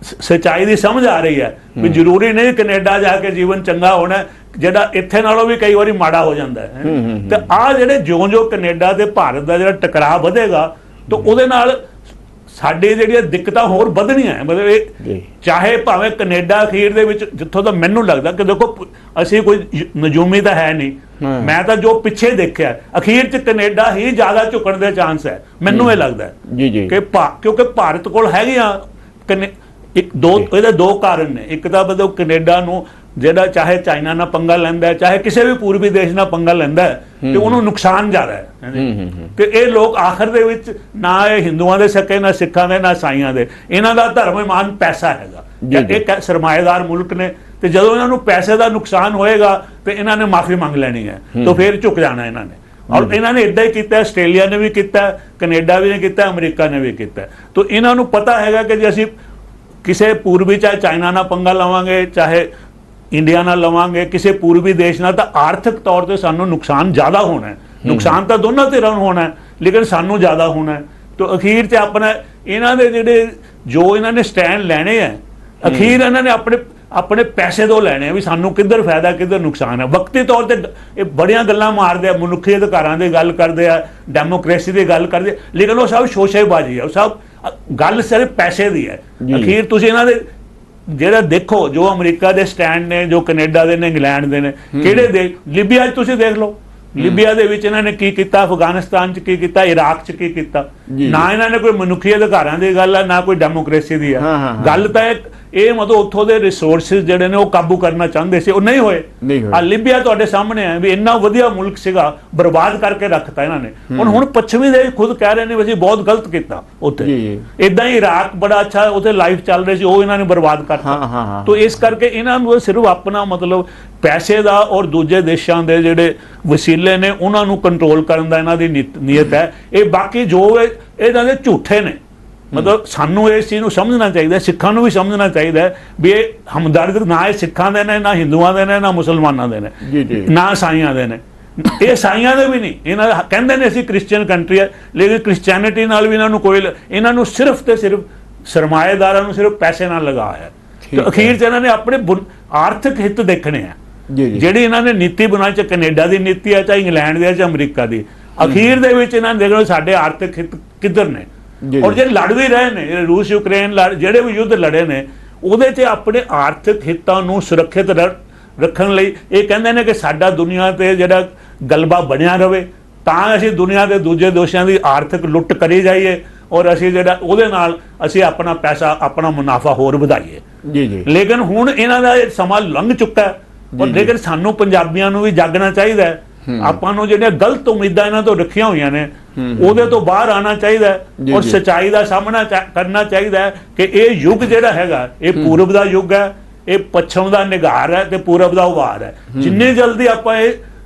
ਸੱਚਾਈ ਦੀ ਸਮਝ ਆ ਰਹੀ ਹੈ ਵੀ ਜ਼ਰੂਰੀ ਨਹੀਂ ਕੈਨੇਡਾ ਜਾ ਕੇ ਜੀਵਨ ਚੰਗਾ ਹੋਣਾ, ਜਿਹੜਾ ਇੱਥੇ ਨਾਲੋਂ ਵੀ ਕਈ ਵਾਰੀ ਮਾੜਾ ਹੋ ਜਾਂਦਾ ਹੈ। ਤੇ ਆਹ ਜਿਹੜੇ ਜਿਉਂ-ਜਿਉਂ ਕੈਨੇਡਾ ਤੇ ਭਾਰਤ ਦਾ ਜਿਹੜਾ ਟਕਰਾਅ ਵਧੇਗਾ ਤਾਂ ਉਹਦੇ ਨਾਲ ਸਾਡੀ ਜਿਹੜੀਆਂ ਦਿੱਕਤਾਂ ਹੋਰ ਵਧਣੀਆਂ। ਮਤਲਬ ਇਹ ਚਾਹੇ ਭਾਵੇਂ ਕੈਨੇਡਾ ਅਖੀਰ ਦੇ ਵਿੱਚ, ਜਿੱਥੋਂ ਦਾ ਮੈਨੂੰ ਲੱਗਦਾ ਕਿ ਦੇਖੋ ਅਸੀਂ ਕੋਈ ਨਜੂਮੀ ਤਾਂ ਹੈ ਨਹੀਂ, ਮੈਂ ਤਾਂ ਜੋ ਪਿੱਛੇ ਦੇਖਿਆ ਅਖੀਰ 'ਚ ਕੈਨੇਡਾ ਹੀ ਜ਼ਿਆਦਾ ਝੁਕਣ ਦੇ ਚਾਂਸ ਹੈ, ਮੈਨੂੰ ਇਹ ਲੱਗਦਾ ਕਿ ਕਿਉਂਕਿ ਭਾਰਤ ਕੋਲ ਹੈਗੀਆਂ ਇਹਦੇ ਦੋ ਕਾਰਨ ਨੇ। ਇੱਕ ਤਾਂ ਮਤਲਬ ਕੈਨੇਡਾ ਨੂੰ ਜਿਹੜਾ ਚਾਹੇ ਚਾਈਨਾ ਨਾਲ ਪੰਗਾ ਲੈਂਦਾ, ਚਾਹੇ ਕਿਸੇ ਵੀ ਪੂਰਬੀ ਦੇਸ਼ ਨਾਲ ਪੰਗਾ ਲੈਂਦਾ, ਤੇ ਉਹਨੂੰ ਨੁਕਸਾਨ ਜ਼ਿਆਦਾ ਹੈ। ਤੇ ਇਹ ਲੋਕ ਆਖਰ ਦੇ ਵਿੱਚ ਨਾ ਇਹ ਹਿੰਦੂਆਂ ਦੇ ਸਕੇ, ਨਾ ਸਿੱਖਾਂ ਦੇ, ਨਾ ਸਾਈਆਂ ਦੇ, ਇਹਨਾਂ ਦਾ ਧਰਮ ਇਮਾਨ ਪੈਸਾ ਹੈਗਾ। ਇਹ ਸਰਮਾਏਦਾਰ ਮੁਲਕ ਨੇ, ਤੇ ਜਦੋਂ ਇਹਨਾਂ ਨੂੰ ਪੈਸੇ ਦਾ ਨੁਕਸਾਨ ਹੋਏਗਾ ਤੇ ਇਹਨਾਂ ਨੇ ਮਾਫੀ ਮੰਗ ਲੈਣੀ ਹੈ, ਤਾਂ ਫਿਰ ਝੁਕ ਜਾਣਾ ਇਹਨਾਂ ਨੇ। ਔਰ ਇਹਨਾਂ ਨੇ ਇੱਦਾਂ ਹੀ ਕੀਤਾ, ਆਸਟ੍ਰੇਲੀਆ ਨੇ ਵੀ ਕੀਤਾ, ਕੈਨੇਡਾ ਵੀ ਨੇ ਕੀਤਾ, ਅਮਰੀਕਾ ਨੇ ਵੀ ਕੀਤਾ। ਤਾਂ ਇਹਨਾਂ ਨੂੰ ਪਤਾ ਹੈਗਾ ਕਿ ਜੇ ਅਸੀਂ ਕਿਸੇ ਪੂਰਬੀ, ਚਾਹੇ ਚਾਈਨਾ ਨਾਲ ਪੰਗਾ ਲਵਾਂਗੇ, ਚਾਹੇ ਇੰਡੀਆ ਨਾਲ ਲਵਾਂਗੇ, ਕਿਸੇ ਪੂਰਬੀ ਦੇਸ਼ ਨਾਲ, ਤਾਂ ਆਰਥਿਕ ਤੌਰ ਤੇ ਸਾਨੂੰ ਨੁਕਸਾਨ ਜ਼ਿਆਦਾ ਹੋਣਾ ਹੈ। ਨੁਕਸਾਨ ਤਾਂ ਦੋਨਾਂ ਧਿਰਾਂ ਨੂੰ ਹੋਣਾ, ਲੇਕਿਨ ਸਾਨੂੰ ਜ਼ਿਆਦਾ ਹੋਣਾ। ਤਾਂ ਅਖੀਰ 'ਚ ਆਪਣਾ ਇਹਨਾਂ ਦੇ ਜਿਹੜੇ ਜੋ ਇਹਨਾਂ ਨੇ ਸਟੈਂਡ ਲੈਣੇ ਆ, ਅਖੀਰ ਇਹਨਾਂ ਨੇ ਆਪਣੇ ਪੈਸੇ ਤੋਂ ਲੈਣੇ ਆ ਵੀ ਸਾਨੂੰ ਕਿੱਧਰ ਫਾਇਦਾ, ਕਿੱਧਰ ਨੁਕਸਾਨ ਹੈ। ਵਕਤੀ ਤੌਰ ਤੇ ਇਹ ਬੜੀਆਂ ਗੱਲਾਂ ਮਾਰਦੇ ਆ, ਮਨੁੱਖੀ ਅਧਿਕਾਰਾਂ ਦੀ ਗੱਲ ਕਰਦੇ ਆ, ਡੈਮੋਕ੍ਰੇਸੀ ਦੀ ਗੱਲ ਕਰਦੇ ਆ, ਲੇਕਿਨ ਉਹ ਸਭ ਸ਼ੋਸ਼ੇਬਾਜ਼ੀ ਹੈ, ਉਹ ਸਭ ਗੱਲ ਸਿਰਫ ਪੈਸੇ ਦੀ ਹੈ। ਅਖੀਰ ਤੁਸੀਂ ਇਹਨਾਂ ਦੇ ਜਿਹੜਾ ਦੇਖੋ, ਜੋ ਅਮਰੀਕਾ ਦੇ ਸਟੈਂਡ ਨੇ, ਜੋ ਕੈਨੇਡਾ ਦੇ ਨੇ, ਇੰਗਲੈਂਡ ਦੇ ਨੇ, ਕਿਹੜੇ ਦੇ, ਲੀਬੀਆ 'ਚ ਤੁਸੀਂ ਦੇਖ ਲਓ, ਲੀਬੀਆ ਦੇ ਵਿੱਚ ਇਹਨਾਂ ਨੇ ਕੀ ਕੀਤਾ, ਅਫਗਾਨਿਸਤਾਨ 'ਚ ਕੀ ਕੀਤਾ, ਇਰਾਕ 'ਚ ਕੀ ਕੀਤਾ। ਨਾ ਇਹਨਾਂ ਨੇ ਕੋਈ ਮਨੁੱਖੀ ਅਧਿਕਾਰਾਂ ਦੀ ਗੱਲ ਹੈ, ਨਾ ਕੋਈ ਡੈਮੋਕ੍ਰੇਸੀ ਦੀ ਹੈ ਗੱਲ। ਤਾਂ ਇਹ ਮਤਲਬ ਉੱਥੋਂ ਦੇ ਰਿਸੋਰਸਿਸ ਜਿਹੜੇ ਨੇ ਉਹ ਕਾਬੂ ਕਰਨਾ ਚਾਹੁੰਦੇ ਸੀ, ਉਹ ਨਹੀਂ ਹੋਏ। ਆ ਲੀਬੀਆ ਤੁਹਾਡੇ ਸਾਹਮਣੇ ਹੈ ਵੀ ਇੰਨਾ ਵਧੀਆ ਮੁਲਕ ਸੀਗਾ, ਬਰਬਾਦ ਕਰਕੇ ਰੱਖਤਾ ਇਹਨਾਂ ਨੇ। ਹੁਣ ਪੱਛਮੀ ਦੇਸ਼ ਖੁਦ ਕਹਿ ਰਹੇ ਨੇ ਵੀ ਅਸੀਂ ਬਹੁਤ ਗਲਤ ਕੀਤਾ ਉੱਥੇ। ਇਦਾਂ ਹੀ ਇਰਾਕ ਬੜਾ ਅੱਛਾ, ਉੱਥੇ ਲਾਈਫ ਚੱਲ ਰਹੀ ਸੀ, ਉਹ ਇਹਨਾਂ ਨੇ ਬਰਬਾਦ ਕਰਤਾ। ਤਾਂ ਇਸ ਕਰਕੇ ਇਹਨਾਂ ਨੂੰ ਸਿਰਫ ਆਪਣਾ ਮਤਲਬ ਪੈਸੇ ਦਾ ਔਰ ਦੂਜੇ ਦੇਸ਼ਾਂ ਦੇ ਜਿਹੜੇ ਵਸੀਲੇ ਨੇ ਉਹਨਾਂ ਨੂੰ ਕੰਟਰੋਲ ਕਰਨ ਦਾ ਇਹਨਾਂ ਦੀ ਨੀਅਤ ਹੈ। ਇਹ ਬਾਕੀ ਜੋ ਇਹਨਾਂ ਦੇ ਝੂਠੇ ਨੇ। ਮਤਲਬ ਸਾਨੂੰ ਇਸ ਚੀਜ਼ ਨੂੰ ਸਮਝਣਾ ਚਾਹੀਦਾ, ਸਿੱਖਾਂ ਨੂੰ ਵੀ ਸਮਝਣਾ ਚਾਹੀਦਾ ਵੀ ਇਹ ਹਮਦਰਦ ਨਾ ਇਹ ਸਿੱਖਾਂ ਦੇ ਨੇ, ਨਾ ਹਿੰਦੂਆਂ ਦੇ ਨੇ, ਨਾ ਮੁਸਲਮਾਨਾਂ ਦੇ ਨੇ, ਨਾ ਸਾਈਆਂ ਦੇ ਨੇ। ਇਹ ਸਾਈਆਂ ਦੇ ਵੀ ਨਹੀਂ। ਇਹਨਾਂ ਕਹਿੰਦੇ ਨੇ ਅਸੀਂ ਕ੍ਰਿਸਚੀਅਨ ਕੰਟਰੀ ਹੈ, ਲੇਕਿਨ ਕ੍ਰਿਸਚੈਨਿਟੀ ਨਾਲ ਵੀ ਇਹਨਾਂ ਨੂੰ ਕੋਈ, ਇਹਨਾਂ ਨੂੰ ਸਿਰਫ ਤੇ ਸਿਰਫ ਸਰਮਾਏਦਾਰਾਂ ਨੂੰ ਸਿਰਫ ਪੈਸੇ ਨਾਲ ਲਗਾਇਆ। ਤੇ ਅਖੀਰ 'ਚ ਇਹਨਾਂ ਨੇ ਆਪਣੇ ਆਰਥਿਕ ਹਿੱਤ ਦੇਖਣੇ ਆ। ਜਿਹੜੀ ਇਹਨਾਂ ਨੇ ਨੀਤੀ ਬਣਾਈ, ਚਾਹੇ ਕੈਨੇਡਾ ਦੀ ਨੀਤੀ ਹੈ, ਚਾਹੇ ਇੰਗਲੈਂਡ ਦੀ ਹੈ, ਚਾਹੇ ਅਮਰੀਕਾ ਦੀ, ਅਖੀਰ ਦੇ ਵਿੱਚ ਇਹਨਾਂ ਨੇ ਦੇਖਣਾ ਸਾਡੇ ਆਰਥਿਕ ਹਿੱਤ ਕਿੱਧਰ ਨੇ। ਔਰ ਜਿਹੜੇ ਲੜ ਵੀ ਰਹੇ ਨੇ, ਰੂਸ ਯੂਕਰੇਨ ਜਿਹੜੇ ਵੀ ਯੁੱਧ ਲੜੇ ਨੇ, ਉਹਦੇ 'ਚ ਆਪਣੇ ਆਰਥਿਕ ਹਿੱਤਾਂ ਨੂੰ ਸੁਰੱਖਿਅਤ ਰੱਖਣ ਲਈ ਇਹ ਕਹਿੰਦੇ ਨੇ ਕਿ ਸਾਡਾ ਦੁਨੀਆ ਤੇ ਜਿਹੜਾ ਗਲਬਾ ਬਣਿਆ ਰਹੇ, ਤਾਂ ਅਸੀਂ ਦੁਨੀਆ ਦੇ ਦੂਜੇ ਦੇਸ਼ਾਂ ਦੀ ਆਰਥਿਕ ਲੁੱਟ ਕਰੀ ਜਾਈਏ, ਔਰ ਅਸੀਂ ਜਿਹੜਾ ਉਹਦੇ ਨਾਲ ਅਸੀਂ ਆਪਣਾ ਪੈਸਾ, ਆਪਣਾ ਮੁਨਾਫਾ ਹੋਰ ਵਧਾਈਏ। ਲੇਕਿਨ ਹੁਣ ਇਹਨਾਂ ਦਾ ਇਹ ਸਮਾਂ ਲੰਘ ਚੁੱਕਾ। ਔਰ ਲੇਕਿਨ ਸਾਨੂੰ ਪੰਜਾਬੀਆਂ ਨੂੰ ਵੀ ਜਾਗਣਾ ਚਾਹੀਦਾ। ਆਪਾਂ ਨੂੰ ਜਿਹੜੀਆਂ ਗਲਤ ਉਮੀਦਾਂ ਇਹਨਾਂ ਤੋਂ ਰੱਖੀਆਂ ਹੋਈਆਂ ਨੇ, ਉਹਦੇ ਤੋਂ ਬਾਹਰ ਆਉਣਾ ਚਾਹੀਦਾ ਔਰ ਸੱਚਾਈ ਦਾ ਸਾਹਮਣਾ ਕਰਨਾ ਚਾਹੀਦਾ ਕਿ ਇਹ ਯੁੱਗ ਜਿਹੜਾ ਹੈਗਾ, ਇਹ ਪੂਰਬ ਦਾ ਯੁੱਗ ਹੈ, ਇਹ ਪੱਛਮ ਦਾ ਨਿਗਾਰ ਹੈ ਤੇ ਪੂਰਬ ਦਾ ਉਭਾਰ ਹੈ। ਜਿੰਨੀ ਜਲਦੀ ਆਪਾਂ ਇਹ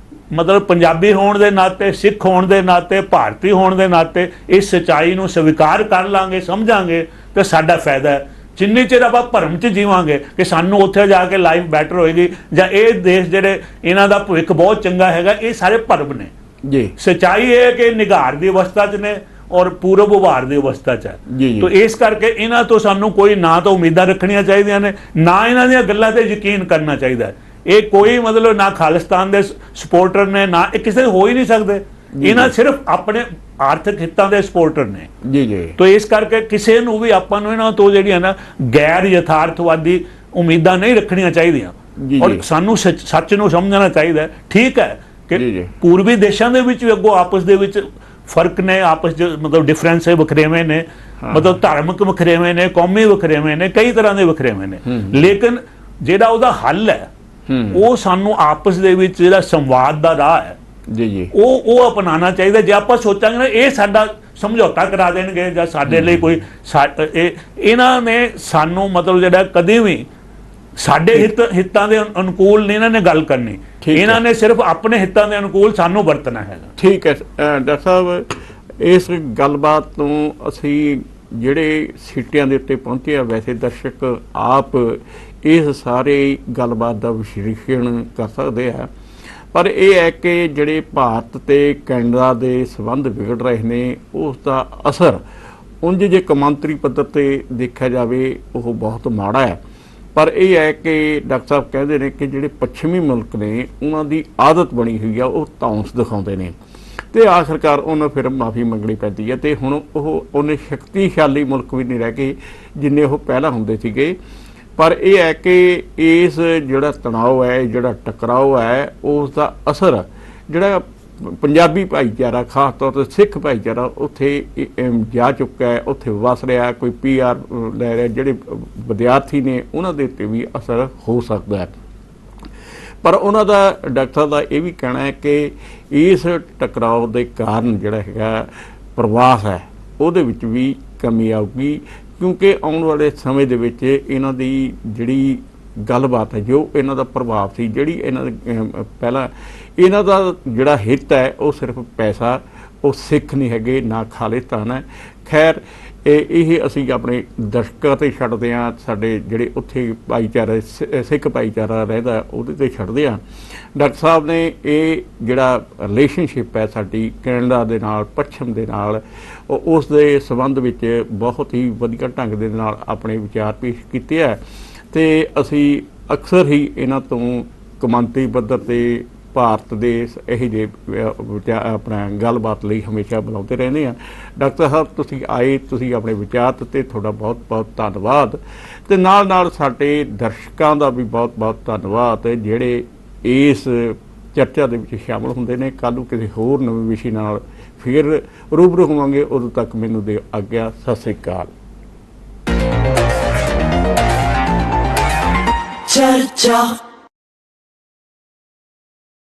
ਮਤਲਬ ਪੰਜਾਬੀ ਹੋਣ ਦੇ ਨਾਤੇ, ਸਿੱਖ ਹੋਣ ਦੇ ਨਾਤੇ, ਭਾਰਤੀ ਹੋਣ ਦੇ ਨਾਤੇ ਇਸ ਸੱਚਾਈ ਨੂੰ ਸਵੀਕਾਰ ਕਰ ਲਾਂਗੇ, ਸਮਝਾਂਗੇ, ਤੇ ਸਾਡਾ ਫਾਇਦਾ ਹੈ। ਜਿੰਨੀ ਚਿਰ ਆਪਾਂ ਭਰਮ 'ਚ ਜੀਵਾਂਗੇ ਕਿ ਸਾਨੂੰ ਉੱਥੇ ਜਾ ਕੇ ਲਾਈਫ ਬੈਟਰ ਹੋਏਗੀ, ਜਾਂ ਇਹ ਦੇਸ਼ ਜਿਹੜੇ ਇਹਨਾਂ ਦਾ ਭਵਿੱਖ ਬਹੁਤ ਚੰਗਾ ਹੈਗਾ, ਇਹ ਸਾਰੇ ਭਰਮ ਨੇ। ਸੱਚਾਈ ਇਹ ਹੈ ਕਿ ਨਿਗਾਰ ਦੀ ਅਵਸਥਾ 'ਚ ਨੇ ਔਰ ਪੂਰਬ ਉਭਾਰ ਦੀ ਅਵਸਥਾ 'ਚ ਹੈ। ਤਾਂ ਇਸ ਕਰਕੇ ਇਹਨਾਂ ਤੋਂ ਸਾਨੂੰ ਕੋਈ ਨਾ ਤਾਂ ਉਮੀਦਾਂ ਰੱਖਣੀਆਂ ਚਾਹੀਦੀਆਂ ਨੇ, ਨਾ ਇਹਨਾਂ ਦੀਆਂ ਗੱਲਾਂ ਤੇ ਯਕੀਨ ਕਰਨਾ ਚਾਹੀਦਾ। ਇਹ ਕੋਈ ਮਤਲਬ ਨਾ ਖਾਲਿਸਤਾਨ ਦੇ ਸਪੋਰਟਰ ਨੇ, ਨਾ ਇਹ ਕਿਸੇ ਹੋ ਹੀ ਨਹੀਂ ਸਕਦੇ। ਇਹਨਾਂ ਸਿਰਫ ਆਪਣੇ ਆਰਥਿਕ ਹਿੱਤਾਂ ਦੇ ਸਪੋਰਟਰ ਨੇ। ਤਾਂ ਇਸ ਕਰਕੇ ਕਿਸੇ ਨੂੰ ਵੀ ਆਪਾਂ ਨੂੰ ਇਹਨਾਂ ਤੋਂ ਜਿਹੜੀਆਂ ਨਾ ਗੈਰ ਯਥਾਰਥਵਾਦੀ ਉਮੀਦਾਂ ਨਹੀਂ ਰੱਖਣੀਆਂ ਚਾਹੀਦੀਆਂ, ਔਰ ਸਾਨੂੰ ਸੱਚ ਨੂੰ ਸਮਝਣਾ ਚਾਹੀਦਾ। ਠੀਕ ਹੈ ਕਿ ਪੂਰਬੀ ਦੇਸ਼ਾਂ ਦੇ ਵਿੱਚ ਵੀ ਅੱਗੋਂ ਆਪਸ ਦੇ ਵਿੱਚ ਫਰਕ ਨੇ ਆਪਸ 'ਚ, ਮਤਲਬ ਡਿਫਰੈਂਸ ਹੈ, ਵਖਰੇਵੇਂ ਨੇ, ਮਤਲਬ ਧਾਰਮਿਕ ਵਖਰੇਵੇਂ ਨੇ, ਕੌਮੀ ਵਖਰੇਵੇਂ ਨੇ, ਕਈ ਤਰ੍ਹਾਂ ਦੇ ਵਖਰੇਵੇਂ ਨੇ, ਲੇਕਿਨ ਜਿਹੜਾ ਉਹਦਾ ਹੱਲ ਹੈ ਉਹ ਸਾਨੂੰ ਆਪਸ ਦੇ ਵਿੱਚ ਜਿਹੜਾ ਸੰਵਾਦ ਦਾ ਰਾਹ ਹੈ ਜੀ ਉਹ ਅਪਣਾਉਣਾ ਚਾਹੀਦਾ। ਜੇ ਆਪਾਂ ਸੋਚਾਂਗੇ ਨਾ ਇਹ ਸਾਡਾ ਸਮਝੌਤਾ ਕਰਾ ਦੇਣਗੇ ਜਾਂ ਸਾਡੇ ਲਈ ਕੋਈ ਇਹਨਾਂ ਨੇ ਸਾਨੂੰ ਮਤਲਬ ਜਿਹੜਾ ਕਦੇ ਵੀ ਸਾਡੇ ਹਿੱਤਾਂ ਦੇ ਅਨੁਕੂਲ ਨਹੀਂ ਇਹਨਾਂ ਨੇ ਗੱਲ ਕਰਨੀ, ਇਹਨਾਂ ਨੇ ਸਿਰਫ ਆਪਣੇ ਹਿੱਤਾਂ ਦੇ ਅਨੁਕੂਲ ਸਾਨੂੰ ਵਰਤਣਾ ਹੈਗਾ। ਠੀਕ ਹੈ ਡਾਕਟਰ ਸਾਹਿਬ, ਇਸ ਗੱਲਬਾਤ ਤੋਂ ਅਸੀਂ ਜਿਹੜੇ ਸੀਟਿਆਂ ਦੇ ਉੱਤੇ ਪਹੁੰਚੇ ਆ, ਵੈਸੇ ਦਰਸ਼ਕ ਆਪ ਇਸ ਸਾਰੇ ਗੱਲਬਾਤ ਦਾ ਵਿਸ਼ਲੇਸ਼ਣ ਕਰ ਸਕਦੇ ਆ, ਪਰ ਇਹ ਹੈ ਕਿ ਜਿਹੜੇ ਭਾਰਤ ਤੇ ਕੈਨੇਡਾ ਦੇ ਸੰਬੰਧ ਵਿਗੜ ਰਹੇ ਨੇ ਉਸ ਦਾ ਅਸਰ ਉਂਝ ਜੇ ਕੌਮਾਂਤਰੀ ਪੱਧਰ ਤੇ ਦੇਖਿਆ ਜਾਵੇ ਉਹ ਬਹੁਤ ਮਾੜਾ ਹੈ। ਪਰ ਇਹ ਹੈ ਕਿ ਡਾਕਟਰ ਸਾਹਿਬ ਕਹਿੰਦੇ ਨੇ ਕਿ ਜਿਹੜੇ ਪੱਛਮੀ ਮੁਲਕ ਨੇ ਉਹਨਾਂ ਦੀ ਆਦਤ ਬਣੀ ਹੋਈ ਆ, ਉਹ ਧੌਂਸ ਦਿਖਾਉਂਦੇ ਨੇ ਤੇ ਆਖਰਕਾਰ ਉਹਨਾਂ ਫਿਰ ਮਾਫੀ ਮੰਗਣੀ ਪੈਂਦੀ ਹੈ। ਤੇ ਹੁਣ ਉਹ ਉਹਨੇ ਸ਼ਕਤੀਸ਼ਾਲੀ ਮੁਲਕ ਵੀ ਨਹੀਂ ਰਹਿ ਗਏ ਜਿੰਨੇ ਉਹ ਪਹਿਲਾਂ ਹੁੰਦੇ ਸੀਗੇ। ਪਰ ਇਹ ਹੈ ਕਿ ਇਸ ਜਿਹੜਾ ਤਣਾਅ ਹੈ, ਜਿਹੜਾ ਟਕਰਾਓ ਹੈ, ਉਸ ਦਾ ਅਸਰ ਜਿਹੜਾ ਪੰਜਾਬੀ ਭਾਈਚਾਰਾ, ਖਾਸ ਤੌਰ 'ਤੇ ਸਿੱਖ ਭਾਈਚਾਰਾ ਉੱਥੇ ਜਾ ਚੁੱਕਾ ਹੈ, ਉੱਥੇ ਵਸ ਰਿਹਾ, ਕੋਈ PR ਲੈ ਰਿਹਾ, ਜਿਹੜੇ ਵਿਦਿਆਰਥੀ ਨੇ ਉਹਨਾਂ ਦੇ ਉੱਤੇ ਵੀ ਅਸਰ ਹੋ ਸਕਦਾ ਹੈ। ਪਰ ਉਹਨਾਂ ਦਾ ਡਾਕਟਰ ਦਾ ਇਹ ਵੀ ਕਹਿਣਾ ਹੈ ਕਿ ਇਸ ਟਕਰਾਓ ਦੇ ਕਾਰਨ ਜਿਹੜਾ ਹੈਗਾ ਪ੍ਰਵਾਸ ਹੈ ਉਹਦੇ ਵਿੱਚ ਵੀ ਕਮੀ ਆਊਗੀ, ਕਿਉਂਕਿ ਆਉਣ ਵਾਲੇ ਸਮੇਂ ਦੇ ਵਿੱਚ ਇਹਨਾਂ ਦੀ ਜਿਹੜੀ ਗੱਲਬਾਤ ਹੈ, ਜੋ ਇਹਨਾਂ ਦਾ ਪ੍ਰਭਾਵ ਸੀ, ਜਿਹੜੀ ਇਹਨਾਂ ਦੇ ਪਹਿਲਾਂ ਇਹਨਾਂ ਦਾ ਜਿਹੜਾ ਹਿੱਤ ਹੈ ਉਹ ਸਿਰਫ ਪੈਸਾ, ਉਹ ਸਿੱਖ ਨਹੀਂ ਹੈਗੇ, ਨਾ ਖਾਲਿਸਤਾਨ ਹੈ। ਖੈਰ ਇਹ ਅਸੀਂ ਆਪਣੇ ਦਰਸ਼ਕਾਂ 'ਤੇ ਛੱਡਦੇ ਹਾਂ, ਸਾਡੇ ਜਿਹੜੇ ਉੱਥੇ ਭਾਈਚਾਰਾ ਸਿੱਖ ਭਾਈਚਾਰਾ ਰਹਿੰਦਾ ਉਹਦੇ 'ਤੇ ਛੱਡਦੇ ਹਾਂ। ਡਾਕਟਰ ਸਾਹਿਬ ਨੇ ਇਹ ਜਿਹੜਾ ਰਿਲੇਸ਼ਨਸ਼ਿਪ ਹੈ ਸਾਡੀ ਕੈਨੇਡਾ ਦੇ ਨਾਲ, ਪੱਛਮ ਦੇ ਨਾਲ, ਉਸ ਦੇ ਸੰਬੰਧ ਵਿੱਚ ਬਹੁਤ ਹੀ ਵਧੀਆ ਢੰਗ ਦੇ ਨਾਲ ਆਪਣੇ ਵਿਚਾਰ ਪੇਸ਼ ਕੀਤੇ ਹੈ। ਤੇ ਅਸੀਂ ਅਕਸਰ ਹੀ ਇਹਨਾਂ ਤੋਂ ਕੌਮਾਂਤਰੀ ਪੱਧਰ 'ਤੇ ਭਾਰਤ ਦੇ ਇਹੋ ਜਿਹੇ ਆਪਣਾ ਗੱਲਬਾਤ ਲਈ ਹਮੇਸ਼ਾ ਬੁਲਾਉਂਦੇ ਰਹਿੰਦੇ ਹਾਂ। ਡਾਕਟਰ ਸਾਹਿਬ ਤੁਸੀਂ ਆਏ, ਤੁਸੀਂ ਆਪਣੇ ਵਿਚਾਰ ਦਿੱਤੇ, ਤੁਹਾਡਾ ਬਹੁਤ ਬਹੁਤ ਧੰਨਵਾਦ। ਤੇ ਨਾਲ ਨਾਲ ਸਾਡੇ ਦਰਸ਼ਕਾਂ ਦਾ ਵੀ ਬਹੁਤ ਬਹੁਤ ਧੰਨਵਾਦ ਜਿਹੜੇ ਇਸ ਚਰਚਾ ਦੇ ਵਿੱਚ ਸ਼ਾਮਲ ਹੁੰਦੇ ਨੇ। ਕੱਲ੍ਹ ਨੂੰ ਕਿਸੇ ਹੋਰ ਨਵੇਂ ਵਿਸ਼ੇ ਨਾਲ ਫਿਰ ਰੂਬਰੂ ਹੋਵਾਂਗੇ, ਉਦੋਂ ਤੱਕ ਮੈਨੂੰ ਦੇ ਆਗਿਆ। ਸਤਿ ਸ੍ਰੀ ਅਕਾਲ। ਚਰਚਾ।